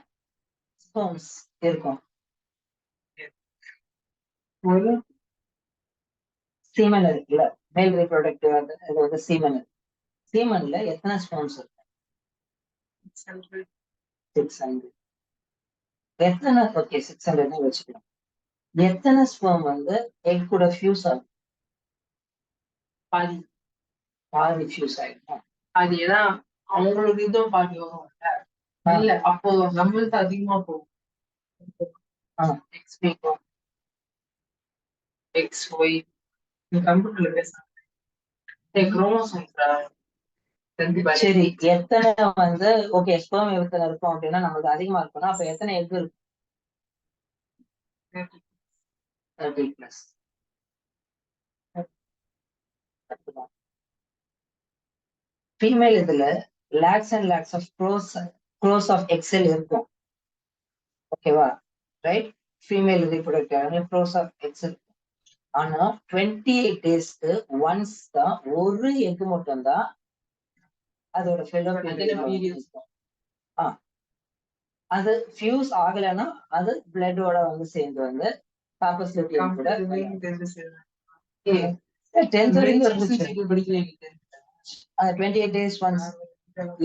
Speaker 1: ஸ்பெர்ம்ஸ் இருக்கும்? ஒரு சீமன் இருக்குல்ல, மேல் ரீப்ரொடக்டிவ் அது வந்து சீமன்ல எத்தனை ஸ்பெர்ம்ஸ் இருக்கு? 600. எத்தனை, ஓகே 600 வச்சுக்கலாம். எத்தனை ஸ்பெர்ம் வந்து எக் கூட ஃபியூஸ் ஆகும்? பாதி ஃபியூஸ் ஆகிடும்.
Speaker 2: அது ஏன்னா அவங்களுக்கு இதுவும் பாதி வரும் இல்ல, அப்போ நம்மளுக்கு அதிகமா போகும். கம்ப்யூட்டர்ல பேசுறாங்க குரோமோசோம்ஸ்.
Speaker 1: சரி, எத்தனை வந்து ஓகே ஸ்பெர்ம் எத்தனை இருக்கும் அப்படின்னா நம்மளுக்கு அதிகமா இருக்கும்னா அப்ப எத்தனை எக் இருக்கும்? 30+. ஃபீமேல் இதுல lakhs and lakhs of crores of excel இருக்கும். ஓகேவா? Right? Female reproductive crores of excel. ஆனா 28 டேஸ்க்கு ஒன்ஸ் தான் ஒரு எக் மட்டும் தான் அதோட அது ஃபியூஸ் ஆகலைன்னா அது பிளட்டோட வந்து சேர்ந்து வந்து கூட 10th வரைக்கும் இருந்துச்சு. 28 days once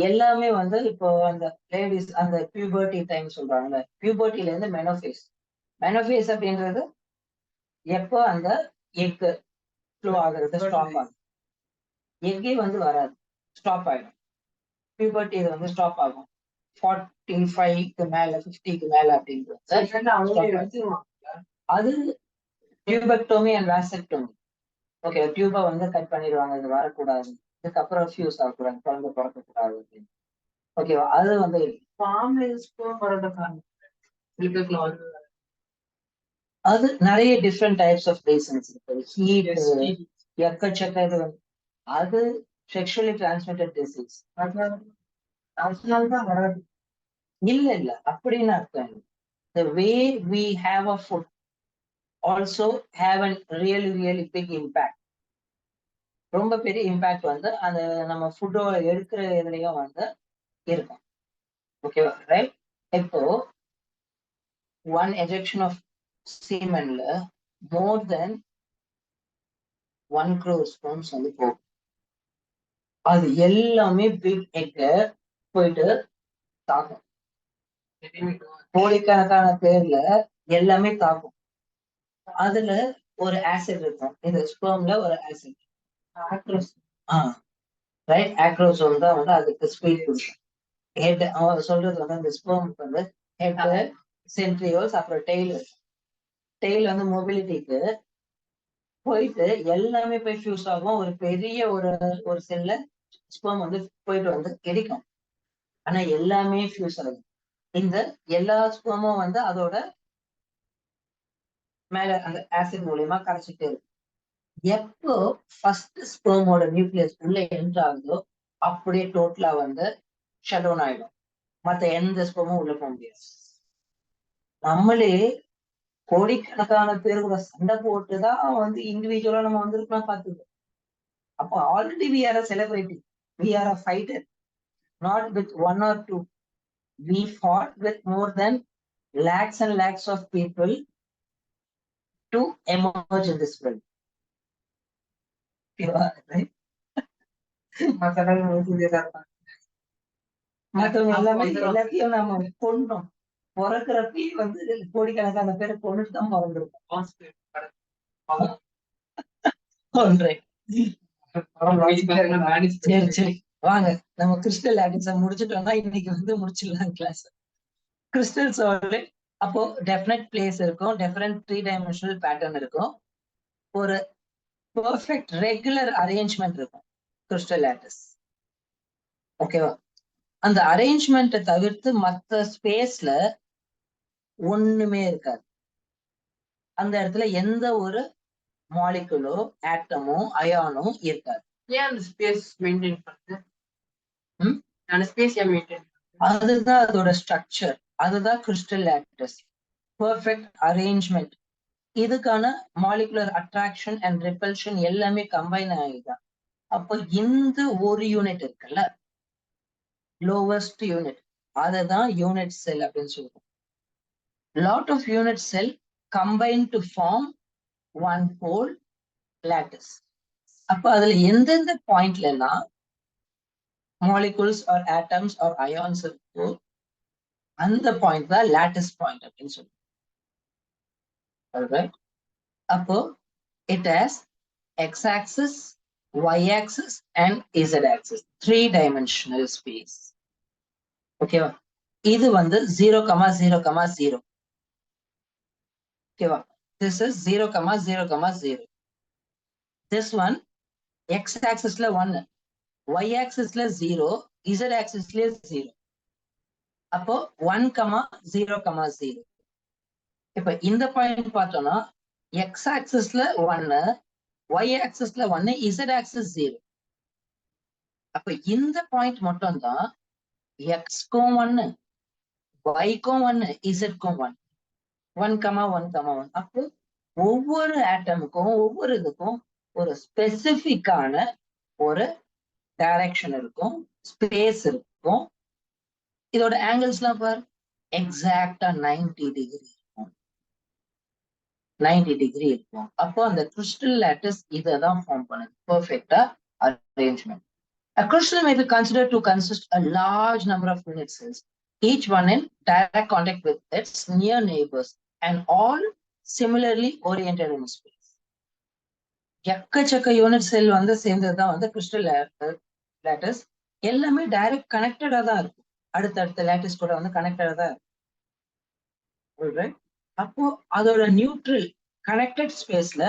Speaker 1: எல்லாமே வந்து இப்போ அந்த லேடிஸ் அந்த பியூபர்ட்டி டைம் சொல்றாங்கல்ல, பியூபர்ட்டில இருந்து மெனோஃபேஸ் அப்படின்றது எப்போ அந்த எக் ஃப்ளோ ஆகுறது ஸ்டாப் ஆகும். எக்கே வந்து வராது, ஸ்டாப் ஆயிடும். பியூபர்ட்டி இது வந்து ஸ்டாப் ஆகும் 45க்கு மேல 50க்கு மேல அப்படின்றது. அது டியூபெக்டோமி அண்ட் வாசெக்டோமி. ஓகே, டியூபை வந்து கட் பண்ணிடுவாங்க, இது வரக்கூடாது, இதுக்கப்புறம் ஃபியூஸ் ஆகக்கூடாது, குழந்தை பிறக்கக்கூடாது அப்படின்னு. ஓகேவா? அது வந்து அது நிறைய டிஃப்ரெண்ட் டைப்ஸ் ஆஃப் ரீசன்ஸ் இருக்கு. ஹீட், எக்கச்சக்க இது வந்து அது செக்ஷுவலி டிரான்ஸ்மிட்டட் டிசீஸ். அதனாலதான் வராது. இல்ல அப்படின்னு அர்த்தம் இல்லை. The way we have a food also have a really big impact. ரொம்ப பெரிய இம்பாக்ட் வந்து அந்த நம்ம ஃபுட்டோட எடுக்கிற இதுலயும் வந்து இருக்கும். ஓகேவா? ரைட்? இப்போ 1 ejection of semenல more than 1 crore sperms வந்து போகும். அது எல்லாமே பிக் எக்க போயிட்டு தாக்கும். கோடிக்கணக்கான பேர்ல எல்லாமே தாக்கும். அதுல ஒரு ஆசிட் இருக்கும், இந்த ஸ்பெர்ம்ல ஒரு ஆசிட் ரைட், ஆக்ரோசோல் தான் வந்து அதுக்கு ஸ்பீட் கொடுக்கும். ஹெட் அவன் சொல்றது வந்து அந்த ஸ்பெர்முக்கு வந்து ஹெட், சென்ட்ரியோல்ஸ், அப்புறம் டெய்ல் வந்து மொபிலிட்டிக்கு போயிட்டு எல்லாமே போய் ஃபியூஸ் ஆகும். ஒரு பெரிய ஒரு செல்ல ஸ்பெர்ம் வந்து போயிட்டு வந்து கிடைக்கும். ஆனா எல்லாமே ஃபியூஸ் ஆகும். இந்த எல்லா ஸ்பெர்மும் வந்து அதோட மேல அந்த ஆசிட் மூலியமா கரைச்சிட்டே இருக்கும். எப்போ ஃபர்ஸ்ட் ஸ்பெர்மோட நியூக்ளியஸ் உள்ள என்ட்ரு ஆகுதோ அப்படியே டோட்டலா வந்து ஷட் டவுன் ஆயிடும். மத்த எந்த ஸ்பெர்மும் உள்ள போக முடியாது. நம்மளே கோடிக்கணக்கான பேர் கூட சண்டை போட்டுதான் வந்து இண்டிவிஜுவலா நம்ம வந்திருக்கலாம் பார்த்துக்கோ. அப்போ already we are a celebrity, we are a fighter, not with 1 or 2. We fought with more than lakhs and lakhs of people to emerge in this world. Right? மற்றவங்க எல்லாமே எல்லாத்தையும் நம்ம கொண்டோம். பிறக்கிறப்பையும் வந்து கோடிக்கணக்கான பேரை கொண்டுட்டு தான் பிறந்திருக்கோம். சரி வாங்க, நம்ம கிறிஸ்டல் ஆட்டம்ஸை முடிச்சுட்டோம்னா இன்னைக்கு வந்து முடிச்சிடலாம் கிளாஸ். கிறிஸ்டல் சாலிட் அப்போ டெஃபினட் பிளேஸ் இருக்கும், டெஃபினட் 3 டைமென்ஷனல் பேட்டர்ன் இருக்கும், ஒரு பெர்ஃபெக்ட் ரெகுலர் அரேஞ்ச்மெண்ட் இருக்கும் கிறிஸ்டல் லேட்டிஸ். ஓகேவா? அந்த அரேஞ்ச்மெண்ட்டை தவிர்த்து மற்ற ஸ்பேஸ்ல ஒண்ணுமே இருக்காது. அந்த இடத்துல எந்த ஒரு மாலிகுலோ, ஆட்டமோ, அயானோ இருக்காது.
Speaker 2: ஏன் அந்த ஸ்பேஸ் மெயின்டைன் பண்ணுது? அந்த ஸ்பேஸ் ஏன் மெயின்டைன்?
Speaker 1: அதுதான் அதோட ஸ்ட்ரக்சர், அதுதான் கிறிஸ்டல் லேட்டிஸ். Perfect arrangement. இதுக்கான மாலிகுலர் அட்ராக்ஷன் அண்ட் ரிப்பல்ஷன் எல்லாமே கம்பைன் ஆகிதான். அப்போ இந்த ஒரு யூனிட் இருக்குல்ல, லோவஸ்ட் யூனிட், அதுதான் யூனிட் செல் அப்படின்னு சொல்லுவோம். Lot of unit cell combine to form one whole lattice. அப்ப அதுல எந்தெந்த பாயிண்ட்ல எல்லாம் molecules or atoms or ions இருக்கோ அந்த பாயிண்ட் தான் lattice பாயிண்ட் அப்படின்னு சொல்லுவோம். அப்போ it has x-axis, y-axis and z-axis, 3-dimensional space. ஓகேவா? இது வந்து 0,0,0. ஓகேவா? This is 0,0,0. This one x-axis ல 1, y-axis ல 0, z-axis ல 0. அப்போ 1,0,0. இப்ப இந்த பாயிண்ட் பார்த்தோம்னா x-axis ல 1, y-axis ல 1, z-axis 0. அப்ப இந்த பாயிண்ட் மட்டும் தான் எக்ஸ்க்கும் 1 ஒய்க்கும் 1 இசட்க்கும் 1 1,1,1. அப்போ ஒவ்வொரு ஆட்டமுக்கும் ஒவ்வொரு இதுக்கும் ஒரு ஸ்பெசிபிக்கான ஒரு டைரக்ஷன் இருக்கும், ஸ்பேஸ் இருக்கும். இதோட ஆங்கிள்ஸ்லாம் பார் எக்ஸாக்டா 90 டிகிரி இருக்கும், 90 டிகிரி இருக்கும். அப்போ அந்த கிறிஸ்டல் லேட்டிஸ் இதை தான் ஃபார்ம் பண்ணுது, பெர்ஃபெக்டா arrangement. A crystal may be considered to consist a large number of unit cells, each one in direct contact with its near neighbors and all similarly oriented in space. எக்கச்சக்க unit cell வந்து சேர்ந்ததுதான் வந்து crystal lattice. எல்லாமே direct கனெக்டடா தான் இருக்கும், அடுத்தடுத்த lattice கூட வந்து கனெக்டடா தான் இருக்கும். அப்போ அதோட நியூட்ரல் கனெக்டட் ஸ்பேஸ்ல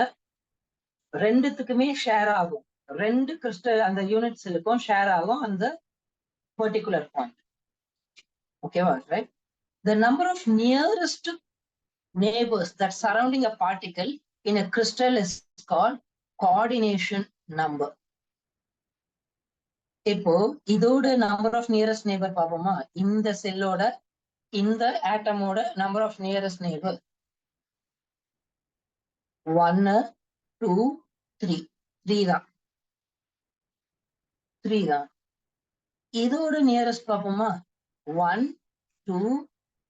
Speaker 1: ரெண்டுத்துக்குமே ஷேர் ஆகும், ரெண்டு கிறிஸ்டல் அந்த யூனிட் செல்லுக்கும் ஷேர் ஆகும் அந்த பர்டிகுலர் பாயிண்ட். ஓகேவா? Right. The number of nearest neighbors that surrounding a particle in a crystal is called coordination number. இப்போ இதோட நம்பர் ஆஃப் நியரஸ்ட் நெய்பர் பார்ப்போமா? இந்த செல்லோட இந்த ஆட்டமோட நம்பர் ஆஃப் நியரஸ்ட் நெய்பர் 1 2 3 3 தான், 3 தான். இதோட நியரஸ்ட் பார்ப்போமா? 1 2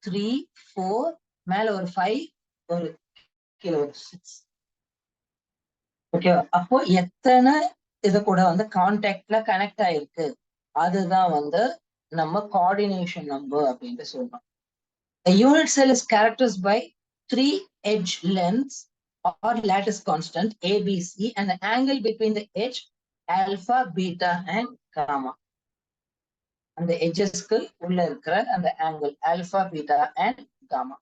Speaker 1: 3 4, மேல ஒரு 5, ஒரு கீழே ஒரு 6. ஓகேவா? அப்போ எத்தனை இது கூட வந்து கான்டாக்ட்ல கனெக்ட் ஆயிருக்கு, அதுதான் வந்து நம்ம கோஆர்டினேஷன் நம்பர் அப்படின்ட்டு சொல்றோம். A unit cell is characterized by 3 edge lengths or lattice constant ABC and the angle between the edge alpha, beta and gamma. அந்த எட்ஜஸ்க்கு உள்ள இருக்கிற அந்த angle alpha, beta and gamma.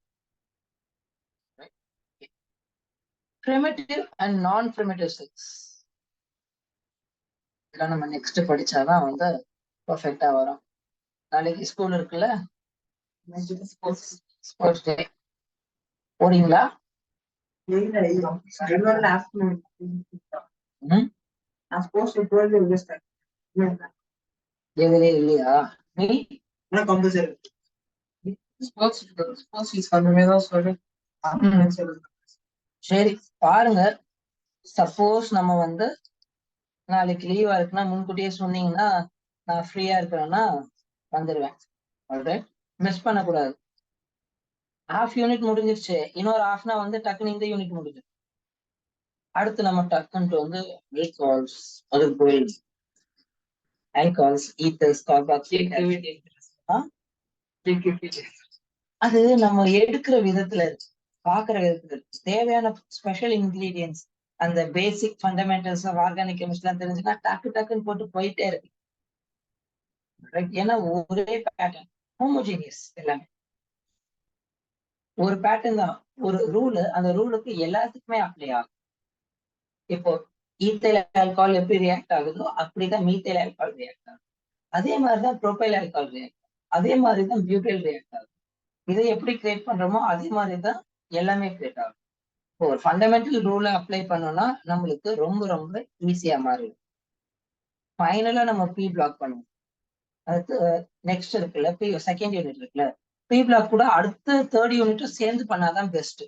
Speaker 1: primitive and non-primitive cells இதெல்லாம் நம்ம next படிச்சாதான் வந்து பர்ஃபெக்டா வரும். நாளைக்கு ஸ்கூல் இருக்குல்ல, ஸ்போர்ட்ஸ் டே போறீங்களா? எதுலே இல்லையா? நீ சரி பாருங்க. சப்போஸ் நம்ம வந்து நாளைக்கு லீவா இருக்குன்னா முன்கூட்டியே சொன்னீங்கன்னா நான் ஃப்ரீயா இருக்கிறேன்னா வந்துடுவேன். ஆல்ரைட், மிஸ் பண்ணக்கூடாது. ஹாஃப் யூனிட் முடிஞ்சிருச்சு, இன்னொரு ஹாஃப்னா வந்து டக்குன்னு இந்த யூனிட் முடிஞ்சிடும். அடுத்து நம்ம டக்குன்ட்டு வந்து ஆல்கஹால்ஸ், அது போய் ஆல்கஹால்ஸ், ஈத்தர்ஸ், அது நம்ம எடுக்கிற விதத்துல இருக்கு, பாக்குற விதத்துல இருக்கு. தேவையான ஸ்பெஷல் இன்கிரீடியன்ஸ், அந்த பேசிக் ஃபண்டமெண்டல்ஸ் ஆஃப் ஆர்கானிக் கெமிஸ்ட்ரி தெரிஞ்சுன்னா டக்கு டக்குன்னு போட்டு போயிட்டே இருக்கு. ஏன்னா ஒரே பேட்டர்ன், ஹோமோஜீனியஸ், எல்லாமே ஒரு பேட்டர்ன் தான், ஒரு ரூல். அந்த ரூலுக்கு எல்லாத்துக்குமே அப்ளை ஆகும். இப்போ ஈத்தைல் ஆல்கஹால் எப்படி ரியாக்ட் ஆகுதோ அப்படிதான் மீத்தைல் ஆல்கஹால் ரியாக்ட் ஆகும். அதே மாதிரிதான் ப்ரோபைல் ஆல்கஹால் ரியாக்ட் ஆகும், அதே மாதிரிதான் பியூட்டைல் ரியாக்ட் ஆகும். இதை எப்படி கிரியேட் பண்றோமோ அதே மாதிரிதான் எல்லாமே கிரியேட் ஆகும். இப்போ ஒரு ஃபண்டமெண்டல் ரூலை அப்ளை பண்ணோம்னா நம்மளுக்கு ரொம்ப ரொம்ப ஈஸியா மாறிடும். ஃபைனலா நம்ம பி பிளாக் பண்ணுவோம். அதுக்கு நெக்ஸ்ட் இருக்குல்ல, பி செகண்ட் யூனிட் இருக்குல்ல, பி பிளாக் கூட அடுத்த தேர்ட் யூனிட்டும் சேர்ந்து பண்ணாதான் பெஸ்ட்.